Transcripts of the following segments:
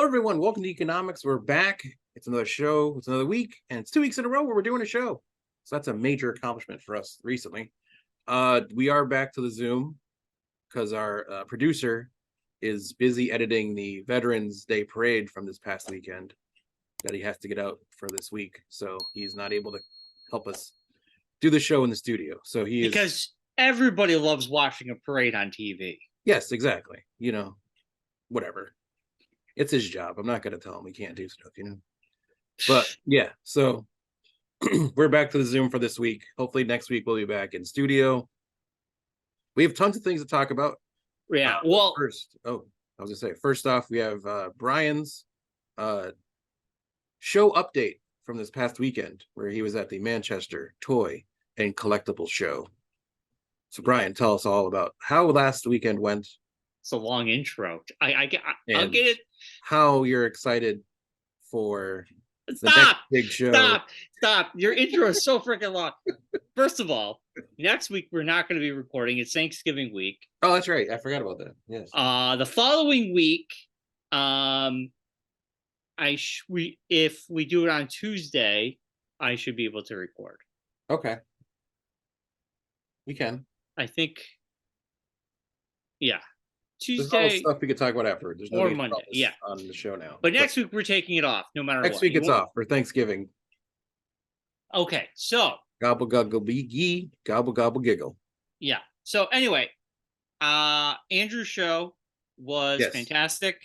everyone. Welcome to Economics. We're back. It's another show. It's another week, and it's 2 weeks in a row where we're doing a show. So that's a major accomplishment for us recently. We are back to the Zoom because our producer is busy editing the Veterans Day Parade from this past weekend that he has to get out for this week. So he's not able to help us do the show in the studio. So because everybody loves watching a parade on TV. Yes, exactly. You know, whatever. It's his job. I'm not going to tell him he can't do stuff, you know. But yeah, so we're back to the Zoom for this week. Hopefully next week we'll be back in studio. We have tons of things to talk about. Yeah. First off, we have Bryan's show update from this past weekend where he was at the Manchester Toy and Collectible Show. So Bryan, tell us all about how last weekend went. It's a long intro. I'll get it. How you're excited for the next big show. Stop. Your intro is so freaking long. First of all, next week we're not going to be recording. It's Thanksgiving week. Oh, that's right. I forgot about that. Yes. The following week, if we do it on Tuesday, I should be able to record. Okay. We can. I think. Yeah. Tuesday. There's all stuff we could talk about afterward. There's no Monday. Yeah. On the show now. But next week we're taking it off, no matter what. Next week it's off for Thanksgiving. Okay, so gobble gobble be gobble gobble giggle. Yeah. So anyway, Andrew's show was fantastic.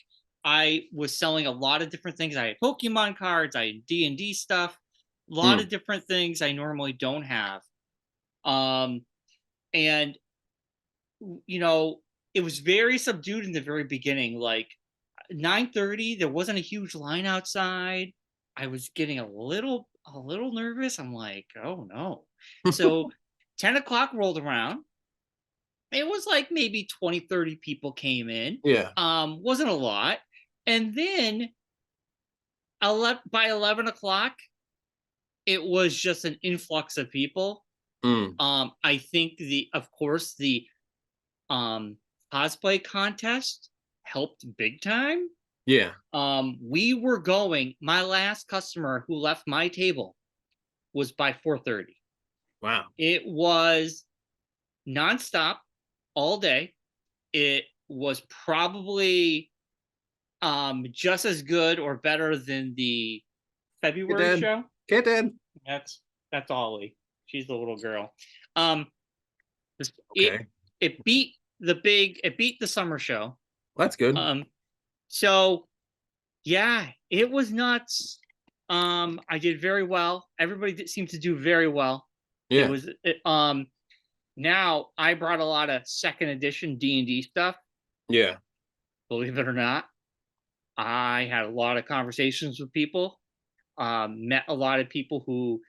I was selling a lot of different things. I had Pokemon cards, I had D&D stuff, a lot of different things I normally don't have. And you know, it was very subdued in the very beginning. Like 9:30, there wasn't a huge line outside. I was getting a little nervous. I'm like, oh no. So 10 o'clock rolled around. It was like maybe 20-30 people came in. Yeah. Wasn't a lot. And then by 11 o'clock, it was just an influx of people. I think the cosplay contest helped big time. Yeah. We were going, my last customer who left my table was by 4:30. Wow. It was nonstop all day. It was probably just as good or better than the February show. Kitten. That's Ollie. She's the little girl. Okay. It beat the summer show. That's good. So yeah, it was nuts. I did very well. Everybody seemed to do very well. Yeah. Now I brought a lot of second edition D&D stuff. Yeah. Believe it or not, I had a lot of conversations with people. Met a lot of people who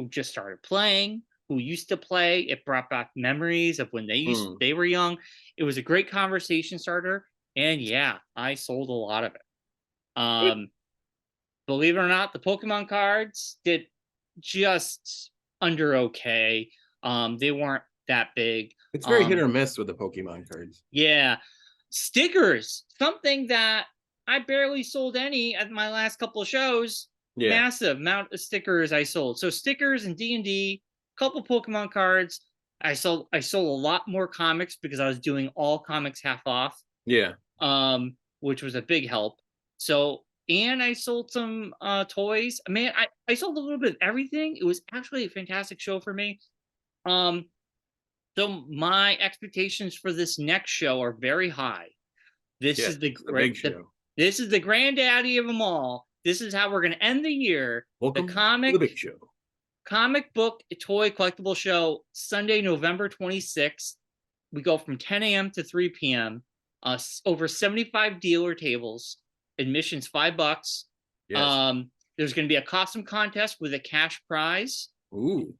just started playing, who used to play. It brought back memories of when they were young. It was a great conversation starter, and yeah, I sold a lot of it. Believe it or not, the Pokemon cards did just under okay. They weren't that big. It's very hit or miss with the Pokemon cards. Yeah. Stickers, something that I barely sold any at my last couple of shows. Yeah. Massive amount of stickers I sold. So stickers and D&D, a couple Pokemon cards. I sold a lot more comics because I was doing all comics half off. Yeah. Which was a big help. So, and I sold some toys. Man, I sold a little bit of everything. It was actually a fantastic show for me. So my expectations for this next show are very high. This is the big show. This is the granddaddy of them all. This is how we're going to end the year. Welcome to the big show. Comic book toy collectible show, Sunday, November 26th. We go from 10 a.m. to 3 p.m. Over 75 dealer tables. Admission's $5. Yes. There's going to be a costume contest with a cash prize. Ooh.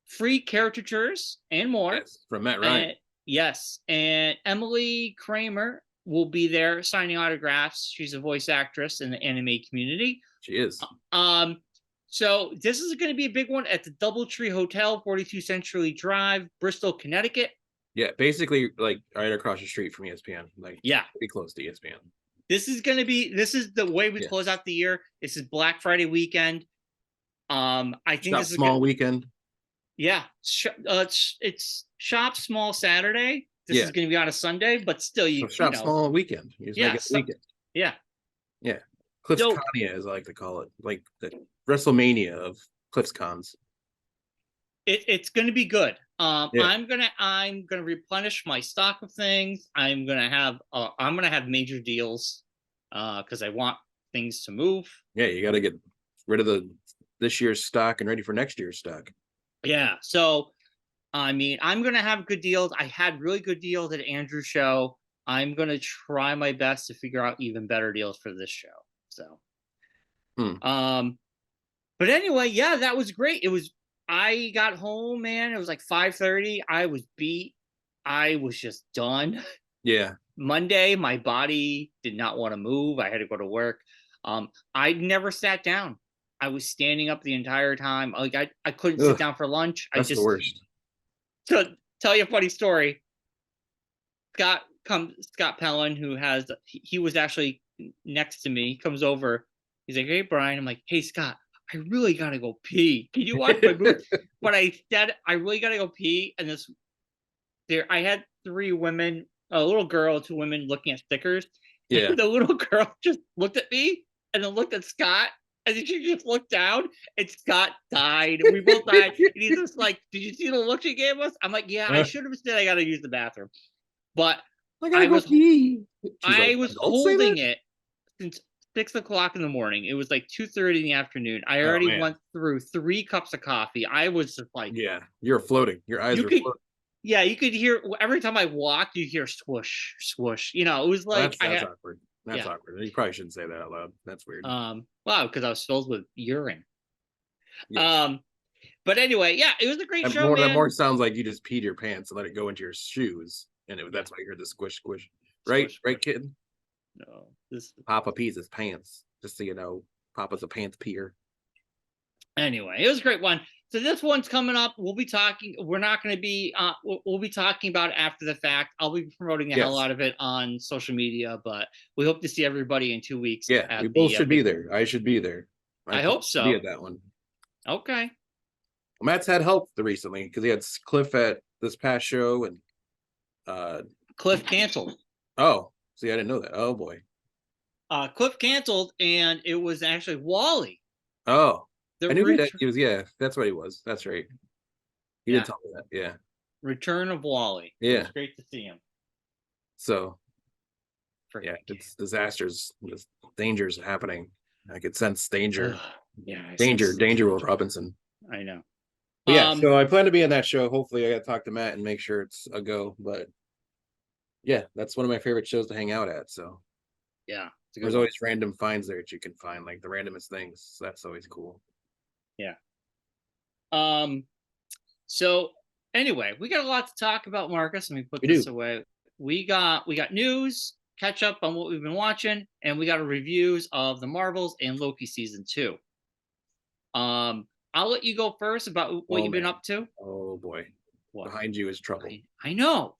Free caricatures and more. Yes, from Matt Ryan. Yes. And Emily Kramer will be there signing autographs. She's a voice actress in the anime community. She is. So this is going to be a big one at the Doubletree Hotel, 42 Century Drive, Bristol, Connecticut. Yeah, basically like right across the street from ESPN. Like, yeah, pretty close to ESPN. This is the way we close out the year. This is Black Friday weekend. I think Shop this is small weekend. Yeah, it's shop small Saturday. This is going to be on a Sunday, but still, so shop small weekend. You just make it weekend. Yeah, yeah. CliffsConia, as I like to call it, like the WrestleMania of CliffsCons. It's going to be good. Yeah. I'm gonna replenish my stock of things. I'm gonna have major deals, because I want things to move. Yeah, you got to get rid of this year's stock and ready for next year's stock. Yeah, so I mean, I'm gonna have good deals. I had really good deals at Andrew's show. I'm gonna try my best to figure out even better deals for this show. So, but anyway, yeah, that was great. I got home, man. It was like 5:30. I was beat. I was just done. Yeah. Monday, my body did not want to move. I had to go to work. I never sat down. I was standing up the entire time. Like I couldn't sit down for lunch. That's the worst. To tell you a funny story, Scott Pellin, he was actually next to me, comes over. He's like, "Hey, Brian." I'm like, "Hey, Scott, I really gotta go pee. Can you watch my booth?" But I said, "I really gotta go pee." And I had 3 women, a little girl, 2 women looking at stickers. Yeah. And the little girl just looked at me and then looked at Scott. And then she just looked down and Scott died. We both died. And he's just like, "Did you see the look she gave us?" I'm like, "Yeah, I should have said I got to use the bathroom." But I was holding it since 6:00 in the morning. It was like 2:30 in the afternoon. I already went through 3 cups of coffee. I was just like, yeah, you're floating. Your eyes were floating. Yeah, you could hear every time I walked, you hear swoosh, swoosh. You know, it was like that's awkward. That's awkward. You probably shouldn't say that out loud. That's weird. Wow, because I was filled with urine. Yes. But anyway, yeah, it was a great show, man. That more sounds like you just peed your pants and let it go into your shoes, and that's why you heard the squish, squish. Right, right, kid. No, Papa pees his pants. Just so you know, Papa's a pants peer. Anyway, it was a great one. So this one's coming up. We'll be talking. We're not going to be. We'll be talking about it after the fact. I'll be promoting the hell out of it on social media, but we hope to see everybody in 2 weeks. Yeah, we both should be there. I should be there. I hope so. Be at that one. Okay. Well, Matt's had help recently because he had Cliff at this past show, and Cliff canceled. Oh, see, I didn't know that. Oh boy. Cliff canceled, and it was actually Wally. Oh. I knew that he was. Yeah, that's what he was. That's right. He did tell me that. Yeah. Return of Wally. Yeah. It's great to see him. So, it's disasters. There's dangers happening. I could sense danger. Danger, Will Robinson. I know. But yeah, so I plan to be on that show. Hopefully, I got to talk to Matt and make sure it's a go. But yeah, that's one of my favorite shows to hang out at. So yeah, there's always random finds there that you can find, like the randomest things. So that's always cool. Yeah. So anyway, we got a lot to talk about, Marcus. Let me put this away. We got news, catch up on what we've been watching, and we got a reviews of the Marvels and Loki season 2. I'll let you go first about what you've been up to. Oh boy. What? Behind you is trouble. I know.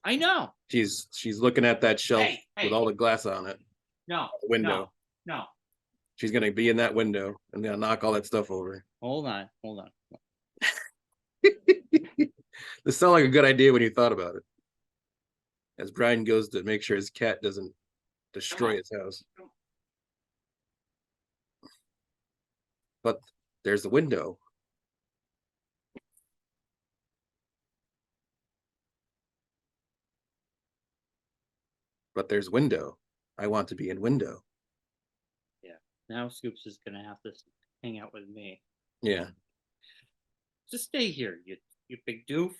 She's looking at that shelf with all the glass on it. No. Window. No. She's gonna be in that window and gonna knock all that stuff over. Hold on. This sounded like a good idea when you thought about it. As Brian goes to make sure his cat doesn't destroy his house. But there's the window. But there's window. I want to be in window. Now Scoops is gonna have to hang out with me. Yeah. Just stay here, you big doof.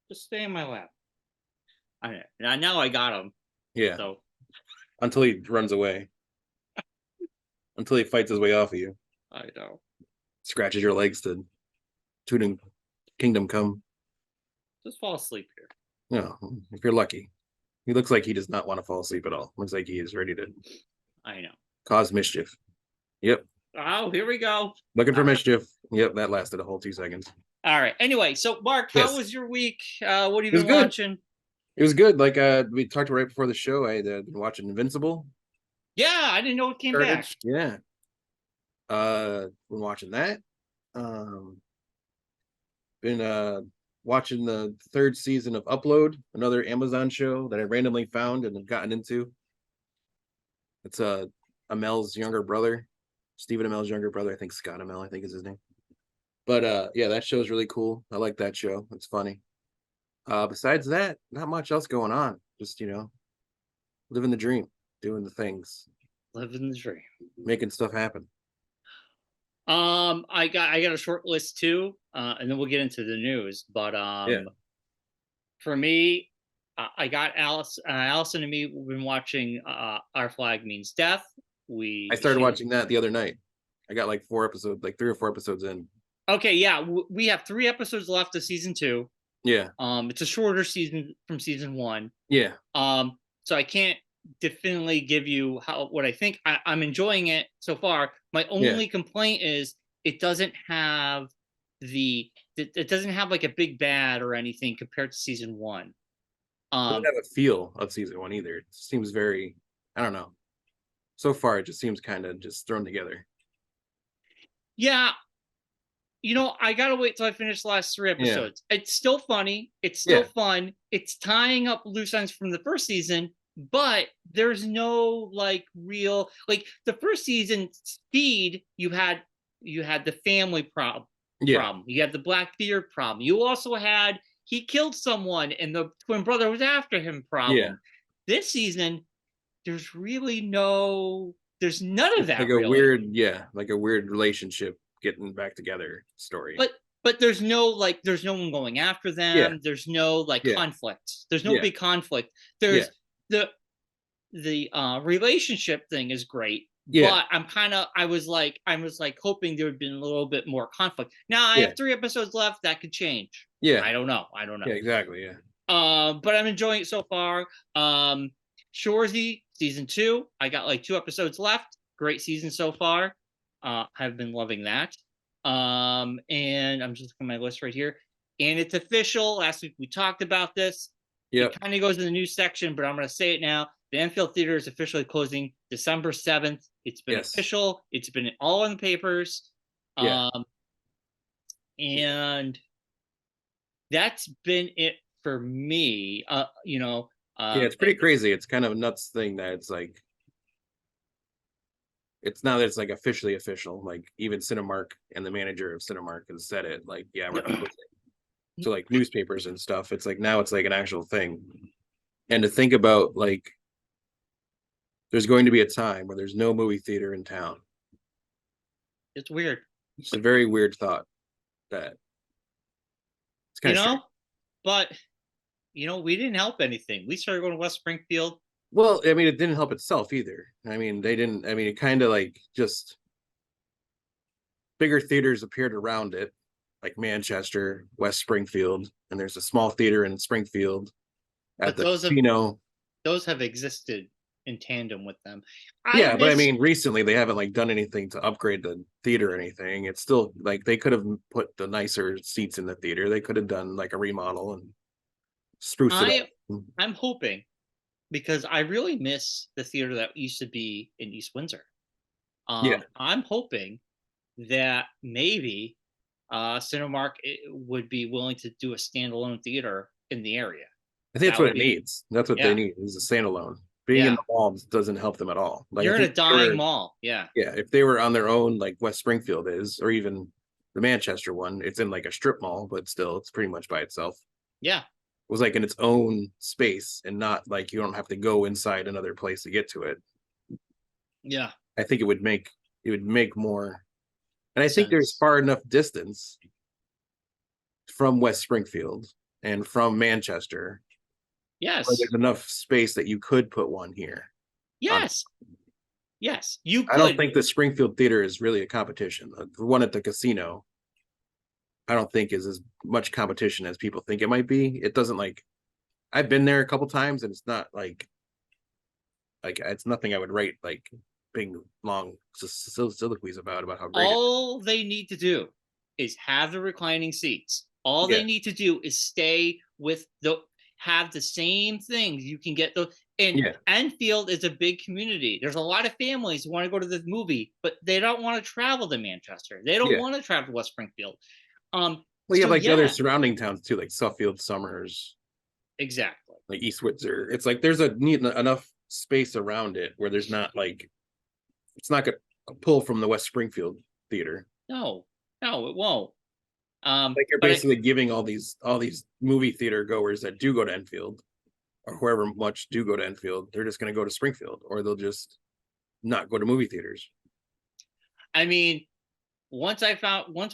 Just stay in my lap. Now I got him. Yeah. So until he runs away. Until he fights his way off of you. I know. Scratches your legs to Kingdom Come. Just fall asleep here. No, if you're lucky. He looks like he does not want to fall asleep at all. Looks like he is ready to cause mischief. Yep. Oh, here we go. Looking for mischief. Yep, that lasted a whole 2 seconds. All right. Anyway, so Mark, how was your week? What have you been watching? It was good. Like we talked right before the show, I had been watching Invincible. Yeah, I didn't know it came back. Carnage. Yeah. Been watching that. Um, been watching the third season of Upload, another Amazon show that I randomly found and have gotten into. It's Amel's younger brother, Stephen Amel's younger brother. I think Scott Amell, I think is his name. But yeah, that show is really cool. I like that show. It's funny. Besides that, not much else going on. Just living the dream, doing the things, Living the dream. making stuff happen. I got a short list too, and then we'll get into the news. But Yeah, for me, I got Allison and me. We've been watching Our Flag Means Death. I started watching that the other night. I got like 4 episodes, like 3 or 4 episodes in. Okay, yeah, we have 3 episodes left of season 2. Yeah, It's a shorter season from season 1. yeah, So I can't definitely give you what I think. I'm enjoying it so far. My yeah. only complaint is it doesn't have it doesn't have like a big bad or anything compared to season 1. Doesn't have a feel of season 1 either. It seems very, I don't know. So far, it just seems kind of just thrown together. Yeah, I gotta wait till I finish the last 3 Yeah, episodes. It's still funny. It's still yeah, fun. It's tying up loose ends from the first season, but there's no like real like the first season. Speed, you had the family problem. yeah, You had the Blackbeard problem. You also had he killed someone and the twin brother was after him yeah. problem. This season, there's none of It's like that a really. weird, yeah, like a weird relationship getting back together story. But there's no one going after Yeah, them. There's no like yeah, conflict. There's no yeah, big conflict. yeah, There's the relationship thing is great, yeah, but I was like hoping there would be a little bit more conflict. Now I yeah, have 3 episodes left. That could change. yeah, I don't know. I don't know. yeah, exactly. Yeah, But I'm enjoying it so far. Shorzy season 2. I got like 2 episodes left. Great season so far. I've been loving that. And I'm just looking at my list right here. And it's official. Last week we talked about this. yep, It kind of goes in the news section, but I'm going to say it now. The Enfield Theater is officially closing December 7th. It's been yes, official. It's been all in the papers. yeah, Um, and that's been it for me. yeah. It's pretty crazy. It's kind of a nuts thing that it's like, it's now that it's like officially official. Like even Cinemark and the manager of Cinemark has said it. Like, yeah, we're closing. To like newspapers and stuff. It's like now it's like an actual thing. And to think about like there's going to be a time where there's no movie theater in town. it's weird, It's a very weird thought that it's kind you of strange. know, but we didn't help anything. We started going to West Springfield. Well, I mean, it didn't help itself either. I mean, they didn't, I mean, it kind of like just bigger theaters appeared around it, like Manchester, West Springfield, and there's a small theater in Springfield at But the those have casino. those have existed in tandem with them. I Yeah, but I miss mean, recently they haven't like done anything to upgrade the theater or anything. It's still like they could have put the nicer seats in the theater. They could have done like a remodel and spruced it I up. I'm hoping because I really miss the theater that used to be in East Windsor. Yeah, I'm hoping that maybe Cinemark would be willing to do a standalone theater in the area. I think that's That what would it be needs. That's what they yeah, need is a standalone. Being in yeah. the malls doesn't help them at all. Like I You're in think a if they dying were, mall. Yeah, yeah, if they were on their own, like West Springfield is, or even the Manchester one, it's in like a strip mall, but still, it's pretty much by itself. yeah, It was like in its own space and not like you don't have to go inside another place to get to it. yeah. I think it would make more. And I think there's Sense. far enough distance from West Springfield and from Manchester where Yes, there's enough space that you could put one here. On, yes, yes. You I don't could. think the Springfield Theater is really a competition. The one at the casino, I don't think is as much competition as people think it might be. It doesn't like I've been there a couple times and it's not like it's nothing I would write like big long soliloquies about how great it is. All they need to do is have the reclining seats. All Yeah, they need to do is stay with the have the same things. You can get the And Yeah. Enfield is a big community. There's a lot of families who want to go to this movie, but they don't want to travel to Manchester. They don't Yeah. want to travel to West Springfield. Well, you have So like the other yeah, surrounding towns too, like Suffield, Summers, exactly. like East Windsor. It's like there's a neat enough space around it where there's not like it's not gonna pull from the West Springfield theater. No, no, it won't. Like you're But basically giving all these movie theater goers that do go to Enfield or whoever much do go to Enfield, they're just going to go to Springfield or they'll just not go to movie theaters. I mean, once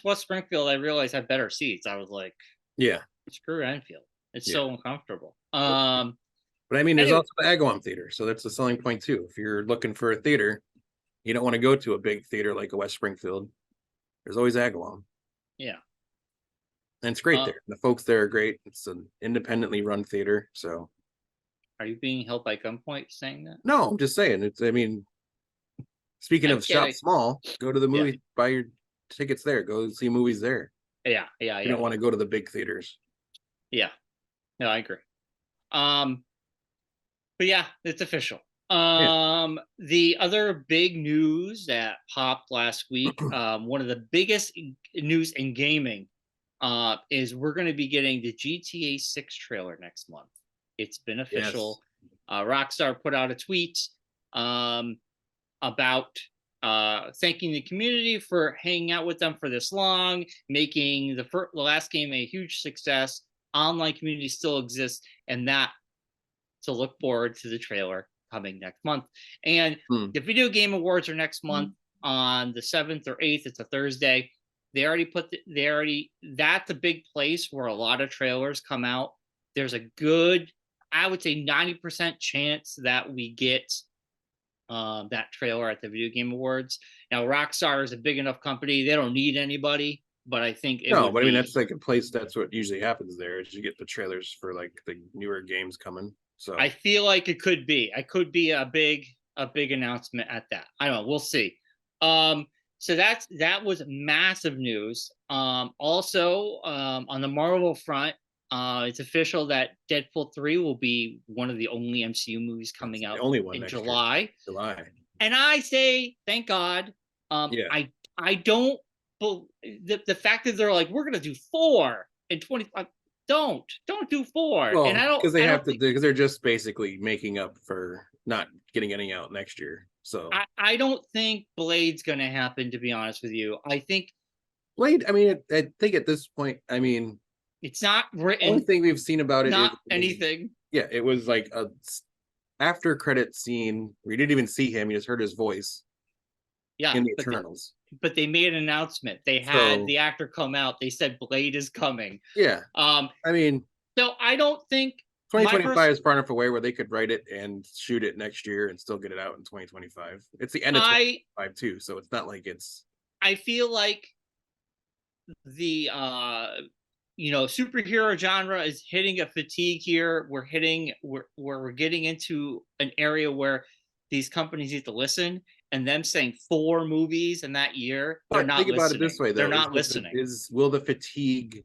West Springfield, I realized had better seats. I was like, Yeah, screw Enfield. It's yeah. so uncomfortable. But I mean, there's Anyway, also the Agawam Theater, so that's a selling point too. If you're looking for a theater, you don't want to go to a big theater like a West Springfield. There's always Agawam, yeah. and it's great there. The folks there are great. It's an independently run theater, so Are you being held by gunpoint saying that? no, I'm just saying. It's I mean, speaking I'm of shop kidding. small, go to the Yeah. movie, buy your tickets there, go see movies there. Yeah, yeah, You don't yeah, want to go to the big theaters. yeah. No, I agree. But yeah, it's official. Yeah. The other big news that popped last week, one of the biggest news in gaming, is we're going to be getting the GTA 6 trailer next month. It's been official. Rockstar put out a tweet about thanking the community for hanging out with them for this long, making the last game a huge success. Online community still exists, and that to look forward to the trailer coming next month. And the Video Game Awards are next month on the 7th or 8th. It's a Thursday. That's a big place where a lot of trailers come out. There's a good, I would say 90% chance that we get that trailer at the Video Game Awards. Now, Rockstar is a big enough company. They don't need anybody, but I think it would but I mean, be, that's like a place. That's what usually happens there. Is you get the trailers for like the newer games coming. So I feel like it could be. I could be a big announcement at that. I don't know. We'll see. So that was massive news. Also, on the Marvel front, it's official that Deadpool 3 will be one of the only MCU movies coming out the only one in next July. Year. July. And I say, thank God. Yeah. I don't. The fact that they're like, we're gonna do 4 in 25. Don't do 4. Well, and I don't because they I have don't to because they're just basically making up for not getting any out next year. So I don't think Blade's going to happen, to be honest with you. I think Blade. I mean, I think at this point, I mean, it's not written. The only thing we've seen about it not is anything. Yeah, it was like a after credit scene. We didn't even see him; you just heard his voice. Yeah, in the Eternals. But they made an announcement. They had the actor come out. They said Blade is coming. Yeah. I mean, so I don't think 2025 is far enough away where they could write it and shoot it next year and still get it out in 2025. It's the end of 2025 too, so it's not like it's. I feel like the superhero genre is hitting a fatigue here. We're getting into an area where these companies need to listen, and them saying 4 movies in that year, they're not listening. Think about it this way, though. They're not listening. Will the fatigue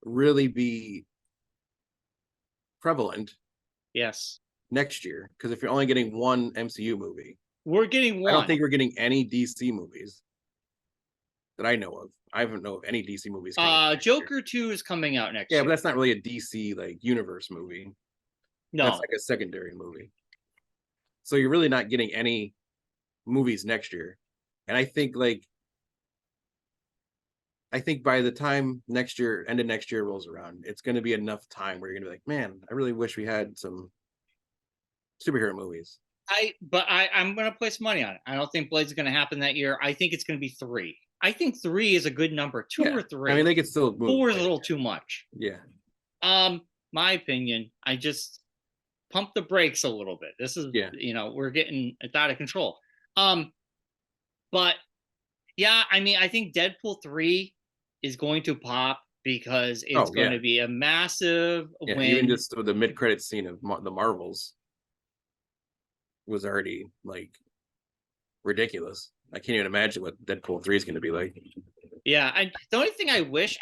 really be prevalent? Yes. Next year, because if you're only getting one MCU movie, we're getting one. I don't think we're getting any DC movies that I know of. I don't know of any DC movies. Joker 2 is coming out next year. Yeah, but that's not really a DC like universe movie. No, that's like a secondary movie. So you're really not getting any movies next year. And I think by the time end of next year rolls around, it's going to be enough time where you're going to be like, man, I really wish we had some superhero movies. I'm going to place money on it. I don't think Blade's going to happen that year. I think it's going to be 3. I think 3 is a good number. 2 or 3. I mean, they could still move. 4 is a little too much. Yeah. My opinion, I just pump the brakes a little bit. This is, we're getting it's out of control. But yeah, I mean, I think Deadpool 3 is going to pop because it's going to be a massive win. Even just the mid-credit scene of the Marvels was already like ridiculous. I can't even imagine what Deadpool 3 is going to be like. Yeah, the only thing I wish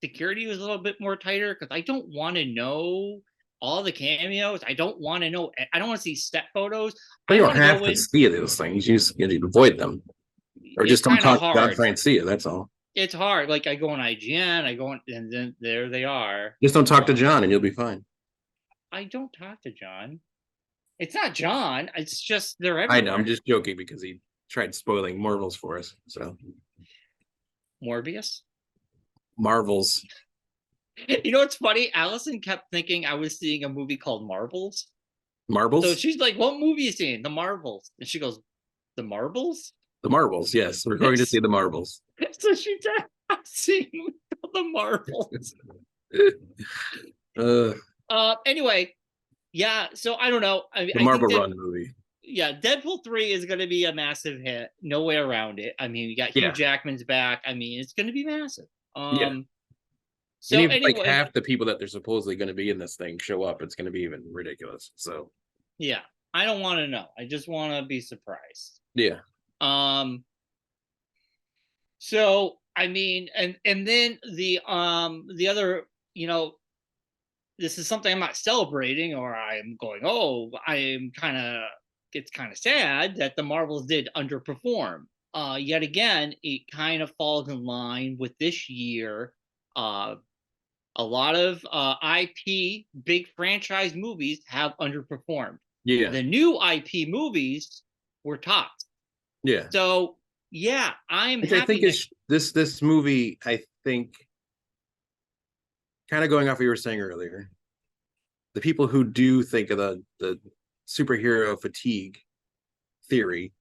security was a little bit more tighter, because I don't want to know all the cameos. I don't want to know. I don't want to see set photos. But I you don't want to have go to in. see those things. You just avoid them, or It's just don't kind of talk to John hard. Francia. That's all. It's hard. Like I go on IGN, I go on, and then there they are. Just don't talk to John, and you'll be fine. I don't talk to John. It's not John. It's just they're I know. everywhere. I'm just joking because he tried spoiling Marvels for us. So Morbius. Marvels. You know what's funny? Allison kept thinking I was seeing a movie called Marvels. Marvels. So she's like, "What movie is seeing? The Marvels?" And she goes, "The Marvels." The Marvels. Yes, we're going to see the Marvels. So she said, "I'm seeing the Marvels." Anyway, yeah. So I don't know. The I Marvel think that, Run movie. yeah, Deadpool 3 is going to be a massive hit. No way around it. I mean, we got Hugh Jackman's back. I mean, it's going to be massive. Yeah. So and even anyway, like half the people that they're supposedly going to be in this thing show up, it's going to be even ridiculous. So yeah, I don't want to know. I just want to be surprised. Yeah. So I mean, and then the other, you know, this is something I'm not celebrating, or I'm going, oh, I'm kind of, it's kind of sad that the Marvels did underperform. Yet again, it kind of falls in line with this year. A lot of IP big franchise movies have underperformed. Yeah. The new IP movies were topped. Yeah. So yeah, I'm Which happy. I think is this movie, I think, kind of going off what you were saying earlier, the people who do think of the superhero fatigue theory,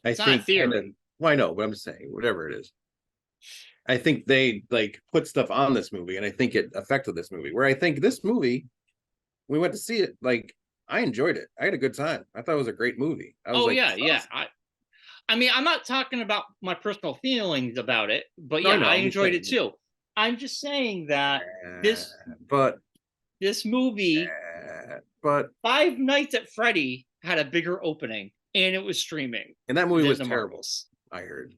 It's I not a think theory. Well, I know, but I'm saying whatever it is. I think they like put stuff on this movie, and I think it affected this movie. Where I think this movie, we went to see it, like I enjoyed it. I had a good time. I thought it was a great movie. I was Oh like, yeah, yeah. awesome. I mean, I'm not talking about my personal feelings about it, but No, yeah, I know. I I'm just enjoyed it saying. too. I'm just saying that this But this movie, but Five Nights at Freddy, had a bigger opening, and it was streaming. and that movie than was the terrible. Marvels. I heard.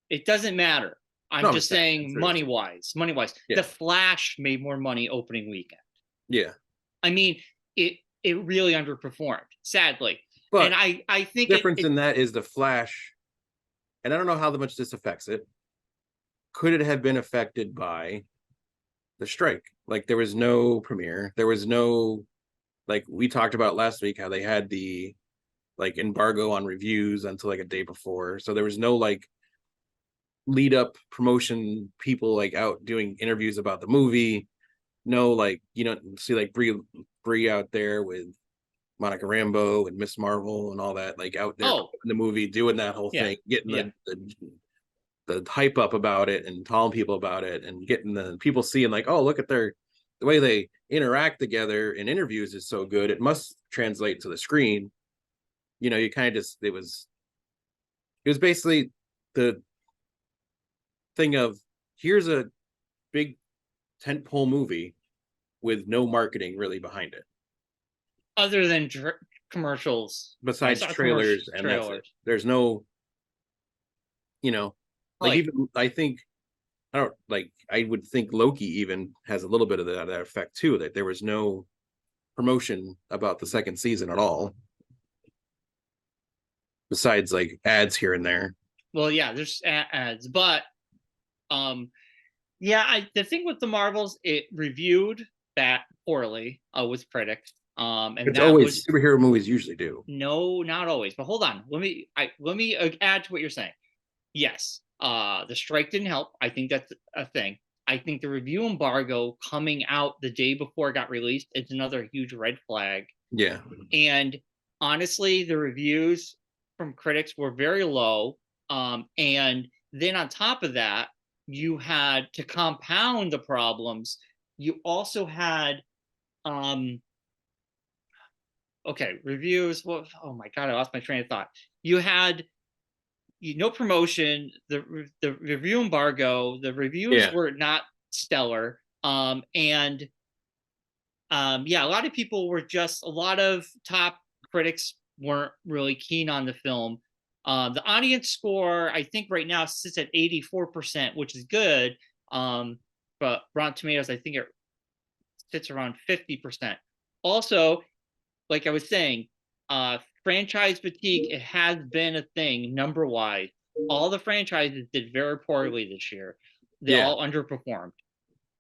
It doesn't matter. I'm just saying money wise. Yeah. The Flash made more money opening weekend. Yeah. I mean, it really underperformed, sadly. But and I think the difference in that is the Flash, and I don't know how much this affects it. Could it have been affected by the strike? Like there was no premiere. There was no, like we talked about last week, how they had the like embargo on reviews until like a day before. So there was no like lead up promotion, people like out doing interviews about the movie. No, like you know, see like Brie out there with Monica Rambeau and Miss Marvel and all that, like out there in the movie doing that whole thing, getting the hype up about it and telling people about it and getting the people seeing like, oh, look at the way they interact together in interviews is so good. It must translate to the screen. You know, you kind of just, it was basically the thing of here's a big tentpole movie with no marketing really behind it. Other than commercials. Besides trailers and that's it. There's no, you know, like even I think I would think Loki even has a little bit of that effect too, that there was no promotion about the second season at all. Besides like ads here and there. Well, yeah, there's ads, but yeah, the thing with the Marvels, it reviewed that poorly with critics. And it's that always superhero movies usually do. No, not always. But hold on, let me add to what you're saying. Yes, the strike didn't help. I think that's a thing. I think the review embargo coming out the day before it got released is another huge red flag. Yeah. And honestly, the reviews from critics were very low. And then on top of that, you had to compound the problems. You also had okay, reviews. Well, oh my god, I lost my train of thought. You had no promotion, the review embargo, the reviews were not stellar. Yeah, a lot of people were just, a lot of top critics weren't really keen on the film. The audience score, I think right now sits at 84%, which is good. But Rotten Tomatoes, I think sits around 50%. Also, like I was saying, franchise fatigue, it has been a thing number wise. All the franchises did very poorly this year. They all underperformed.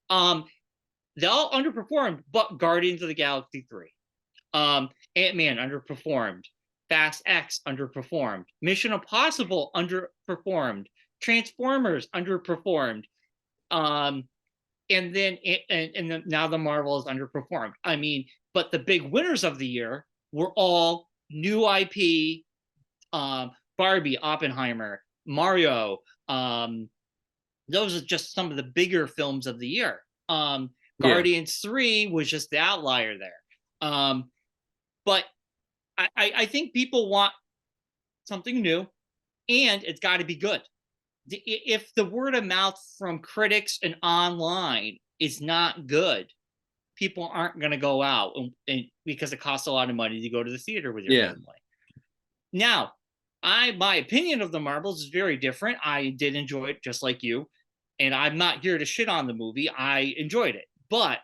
They all underperformed, but Guardians of the Galaxy 3. Ant-Man underperformed. Fast X underperformed. Mission Impossible underperformed. Transformers underperformed. And then now the Marvels underperformed. I mean, but the big winners of the year were all new IP, Barbie, Oppenheimer, Mario. Those are just some of the bigger films of the year. Guardians 3 was just the outlier there. But I think people want something new, and it's got to be good. If the word of mouth from critics and online is not good, people aren't going to go out and because it costs a lot of money to go to the theater with your family. Now, my opinion of the Marvels is very different. I did enjoy it just like you, and I'm not here to shit on the movie. I enjoyed it, but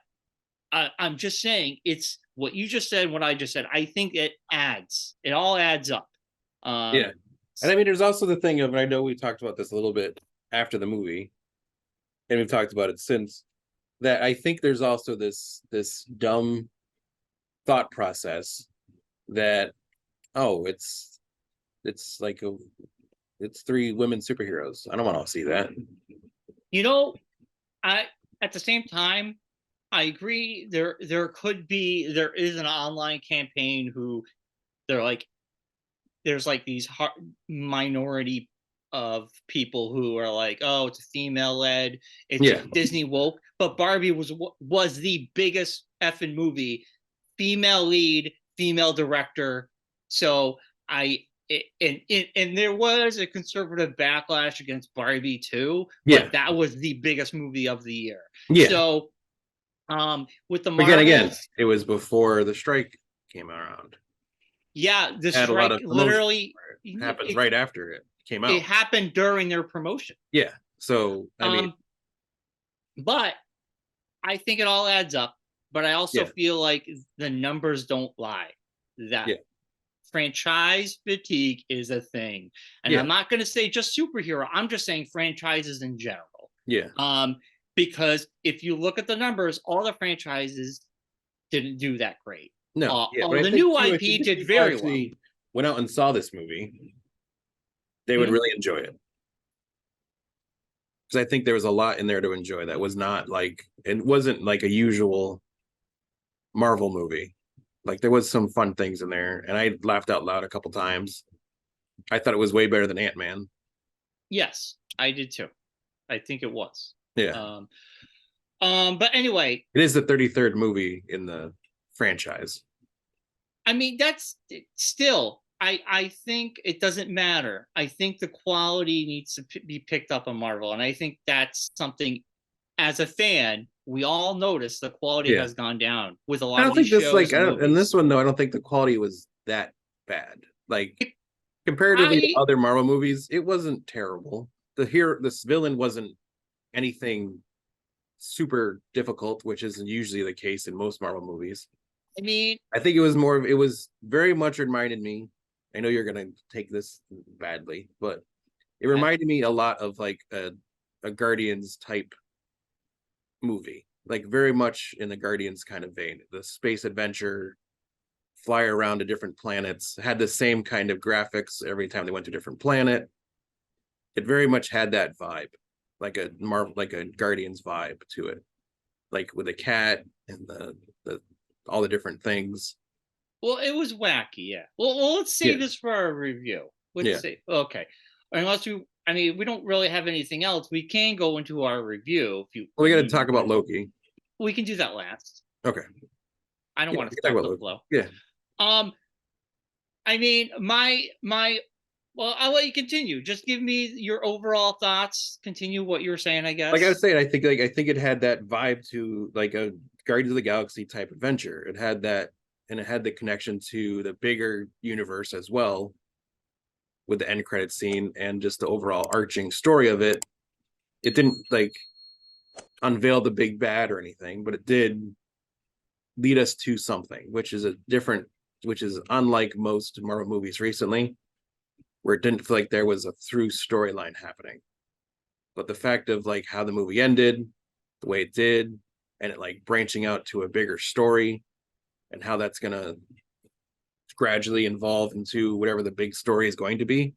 I'm just saying it's what you just said, what I just said. I think it all adds up. And I mean, there's also the thing of, and I know we talked about this a little bit after the movie, and we've talked about it since, that I think there's also this dumb thought process that, oh, it's like it's 3 women superheroes. I don't want to see that. At the same time, I agree. There is an online campaign who they're like, there's like these minority of people who are like, oh, it's a female led, it's Disney woke, but Barbie was the biggest effing movie, female lead, female director. So and there was a conservative backlash against Barbie too, but that was the biggest movie of the year. So with the Marvels, again, it was before the strike came around. The strike literally happens right after it came out. It happened during their promotion. So I mean, but I think it all adds up. But I also feel like the numbers don't lie. That franchise fatigue is a thing, and I'm not going to say just superhero. I'm just saying franchises in general. Because if you look at the numbers, all the franchises didn't do that great. No, the new IP did very well. Went out and saw this movie, they would really enjoy it. Because I think there was a lot in there to enjoy that was not like, it wasn't like a usual Marvel movie. Like there was some fun things in there, and I laughed out loud a couple times. I thought it was way better than Ant-Man. Yes, I did too. I think it was. But anyway, it is the 33rd movie in the franchise. I mean, that's still, I think it doesn't matter. I think the quality needs to be picked up on Marvel, and I think that's something, as a fan, we all notice the quality has gone down with a lot of these shows. In this one though, I don't think the quality was that bad. Like comparatively to other Marvel movies, it wasn't terrible. This villain wasn't anything super difficult, which isn't usually the case in most Marvel movies. I mean, I think it was very much reminded me, I know you're gonna take this badly, but it reminded me a lot of like a Guardians type movie, like very much in the Guardians kind of vein. The space adventure, fly around to different planets, had the same kind of graphics every time they went to a different planet. It very much had that vibe, like a Guardians vibe to it, like with a cat and the all the different things. Well, it was wacky, Well, let's save this for our review. Let's see. Okay, unless we don't really have anything else. We can go into our review. We got to talk about Loki. We can do that last. Okay. I don't want to start the flow. I mean, well, I'll let you continue. Just give me your overall thoughts. Continue what you were saying, I guess. Like I was saying, I think it had that vibe to like a Guardians of the Galaxy type adventure. It had that, and it had the connection to the bigger universe as well, with the end credit scene and just the overall arching story of it. It didn't like unveil the big bad or anything, but it did lead us to something, which is unlike most Marvel movies recently, where it didn't feel like there was a through storyline happening. But the fact of like how the movie ended, the way it did, and it like branching out to a bigger story, and how that's gonna gradually evolve into whatever the big story is going to be,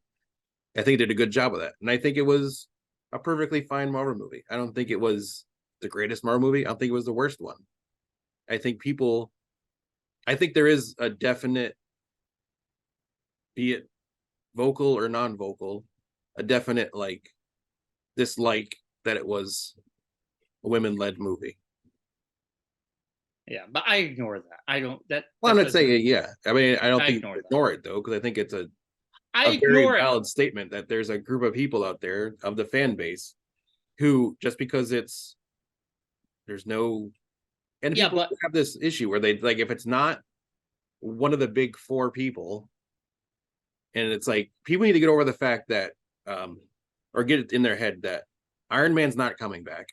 I think it did a good job of that. And I think it was a perfectly fine Marvel movie. I don't think it was the greatest Marvel movie. I don't think it was the worst one. I think there is a definite, be it vocal or non-vocal, a definite like dislike that it was a women-led movie. Yeah, but I ignore that. I don't. Well, I'm that not saying yeah. I mean, I don't think ignore you that. ignore it though, because I think it's I a very ignore it. valid statement that there's a group of people out there of the fan base who, just because there's no, and Yeah, people but have this issue where they like, if it's not one of the big four people, and it's like people need to get over the fact that or get it in their head that Iron Man's not coming back,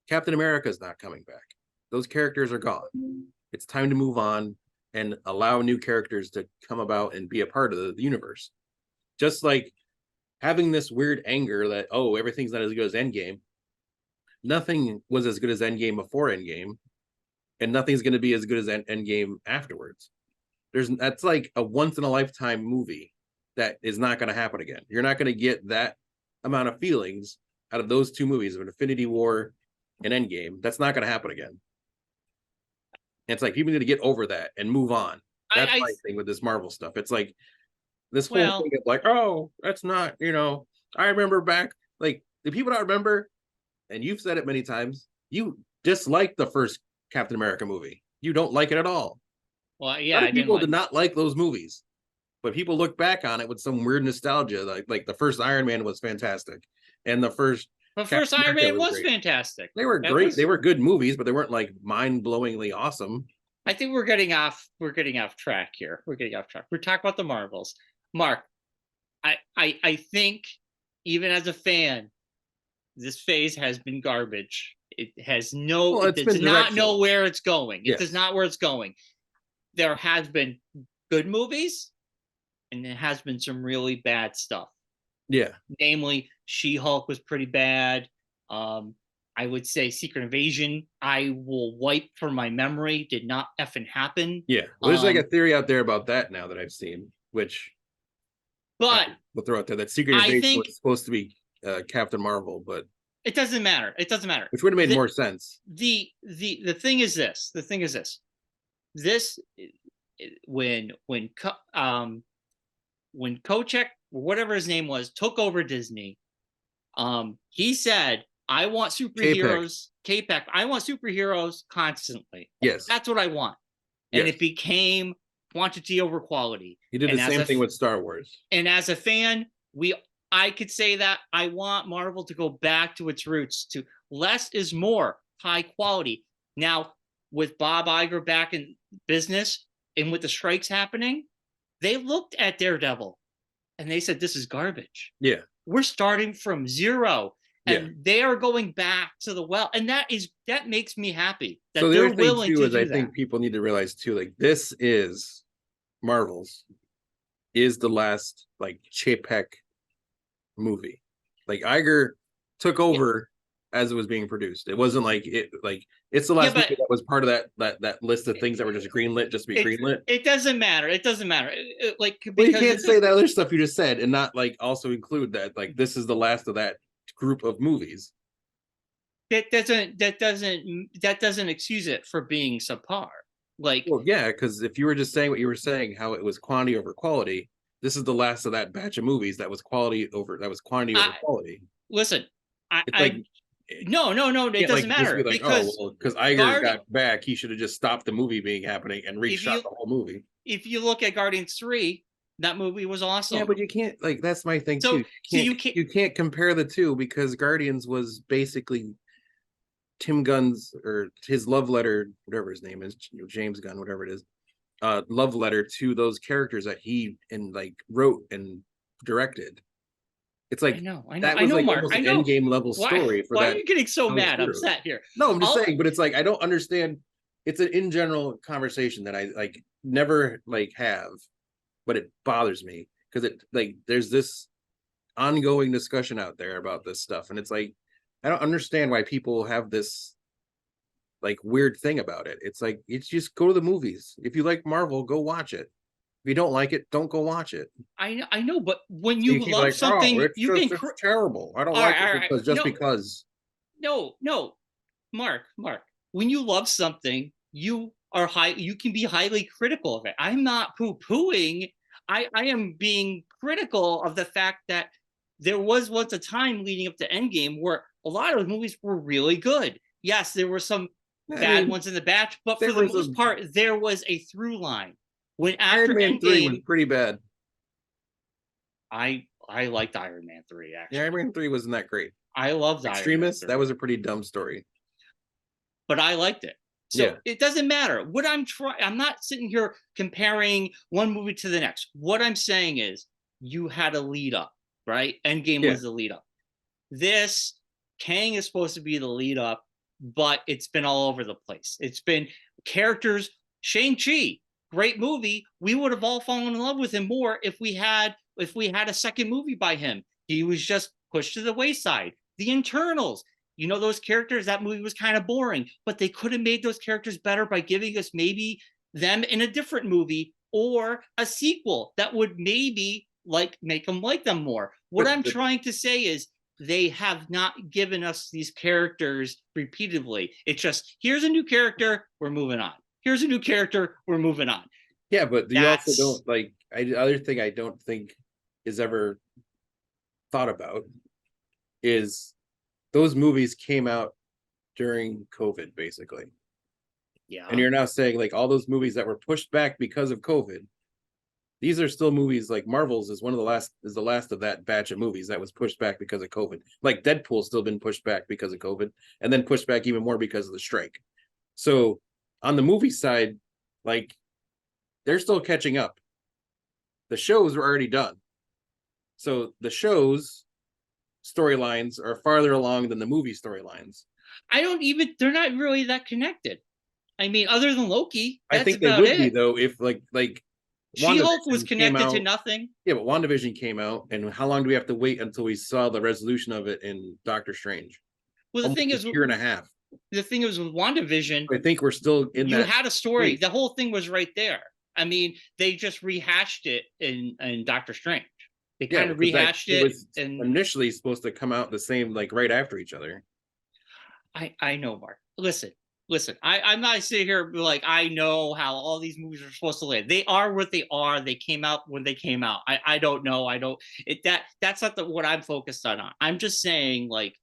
Captain America's not coming back, those characters are gone. It's time to move on and allow new characters to come about and be a part of the universe. Just like having this weird anger that, oh, everything's not as good as Endgame. Nothing was as good as Endgame before Endgame, and nothing's going to be as good as Endgame afterwards. That's like a once in a lifetime movie that is not going to happen again. You're not going to get that amount of feelings out of those two movies of Infinity War and Endgame. That's not going to happen again. And it's like people need to get over that and move on. That's my thing with this Marvel stuff. It's like this whole thing of like, oh, that's not, I remember back, like, the people don't remember, and you've said it many times, you dislike the first Captain America movie. You don't like it at all. Well, yeah, A lot of people did not like those movies, but people look back on it with some weird nostalgia. Like the first Iron Man was fantastic, and the first Iron Man was fantastic. They were great. They were good movies, but they weren't like mind-blowingly awesome. I think we're getting off track here. We're talking about the Marvels. Mark, I think even as a fan, this phase has been garbage. It has no. Well, it does not know where it's going. It does not where it's going. There has been good movies, and there has been some really bad stuff. Yeah. Namely, She-Hulk was pretty bad. I would say Secret Invasion, I will wipe from my memory, did not effing happen. Yeah. Well, there's like a theory out there about that now that I've seen, which we'll throw out there that Secret Invasion was supposed to be Captain Marvel, but it doesn't matter. Which would have made more sense. The thing is this. This when Kochek, whatever his name was, took over Disney, he said, I want superheroes, K-Pac, I want superheroes constantly. Yes. That's what I want. And it became quantity over quality. He did the same thing with Star Wars. And as a fan, I could say that I want Marvel to go back to its roots, to less is more, high quality. Now, with Bob Iger back in business and with the strikes happening, they looked at Daredevil and they said, this is garbage. Yeah. We're starting from zero. And they are going back to the well. And that makes me happy that so they're willing to do that. I think people need to realize too, like, this is Marvel's is the last like Chapek movie. Like Iger took over as it was being produced. It wasn't like it's the last movie that was part of that list of things that were just greenlit just to be greenlit. It doesn't matter. Because you can't say that other stuff you just said and not like also include that like this is the last of that group of movies. That doesn't excuse it for being subpar. Like, well, yeah, because if you were just saying what you were saying, how it was quantity over quality, this is the last of that batch of movies that was quantity over quality. Listen, no, it doesn't matter like, because Iger got back, he should have just stopped the movie being happening and reshot the whole movie. If you look at Guardians 3, that movie was awesome. Yeah, but you can't that's my thing too. You can't compare the two because Guardians was basically Tim Gunn's or his love letter, whatever his name is, James Gunn, whatever it is, love letter to those characters that he wrote and directed. It's like that was like almost an Endgame level story for that. Why are you getting so mad? I'm sat here. No, I'm just saying, but it's like I don't understand it's an in general conversation that I like never like have, but it bothers me because it like there's this ongoing discussion out there about this stuff, and it's like I don't understand why people have this like weird thing about it. It's like it's just go to the movies. If you like Marvel, go watch it. If you don't like it, don't go watch it. I know, but when So you you can't be love like, oh, something, it's you just can. it's terrible. I don't All like right, it all right. because just No, because. no. Mark. When you love something, you are high. You can be highly critical of it. I'm not poo-pooing. I am being critical of the fact that there was once a time leading up to Endgame where a lot of those movies were really good. Yes, there were some I bad mean, ones in the batch, but for there the was a most part, there was a through line. When Iron after Man 3 was Endgame, pretty bad. I liked Iron Man 3 Yeah, actually. Iron Man 3 wasn't that great. I loved Iron Man Extremists, 3. that was a pretty dumb story. But I liked it. Yeah. So it doesn't matter. What I'm not sitting here comparing one movie to the next. What I'm saying is you had a lead up, right? Endgame Yeah. was the lead up. This Kang is supposed to be the lead up, but it's been all over the place. It's been characters. Shang-Chi, great movie. We would have all fallen in love with him more if we had a second movie by him. He was just pushed to the wayside. The Internals, those characters, that movie was kind of boring, but they could have made those characters better by giving us maybe them in a different movie or a sequel that would maybe make them like them more. What I'm trying to say is they have not given us these characters repeatedly. It's just, here's a new character, we're moving on. Here's a new character, we're moving on. Yeah, but you also don't like other thing I don't think is ever thought about is those movies came out during COVID, basically. Yeah. And you're now saying like all those movies that were pushed back because of COVID, these are still movies like Marvels is the last of that batch of movies that was pushed back because of COVID. Like Deadpool's still been pushed back because of COVID, and then pushed back even more because of the strike. So on the movie side, like they're still catching up. The shows were already done. So the shows storylines are farther along than the movie storylines. They're not really that connected. I mean, other than Loki, I that's think they about would be it. though if like She-Hulk was WandaVision came connected to out. nothing. Yeah, but WandaVision came out, and how long do we have to wait until we saw the resolution of it in Doctor Strange? Well, Almost a year and a half. The thing is with WandaVision, I think we're still in you that. had a story. Space. The whole thing was right there. I mean, they just rehashed it in Doctor Strange. They kind of rehashed it. It was initially supposed to come out the same, like right after each other. I know, Mark. Listen. I'm not sitting here like I know how all these movies are supposed to live. They are what they are. They came out when they came out. I don't know. I don't. That's not what I'm focused on. I'm just saying like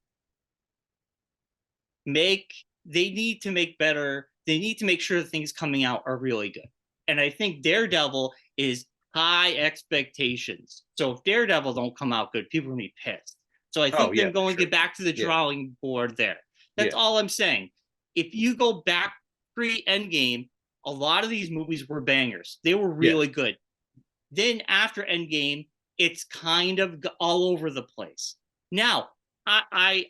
they need to make better. They need to make sure the things coming out are really good. And I think Daredevil is high expectations. So if Daredevil don't come out good, people are gonna be pissed. So I think they're going to get back to the drawing board there. That's all I'm saying. If you go back pre-Endgame, a lot of these movies were bangers. They were really good. Then after Endgame, it's kind of all over the place. Now, I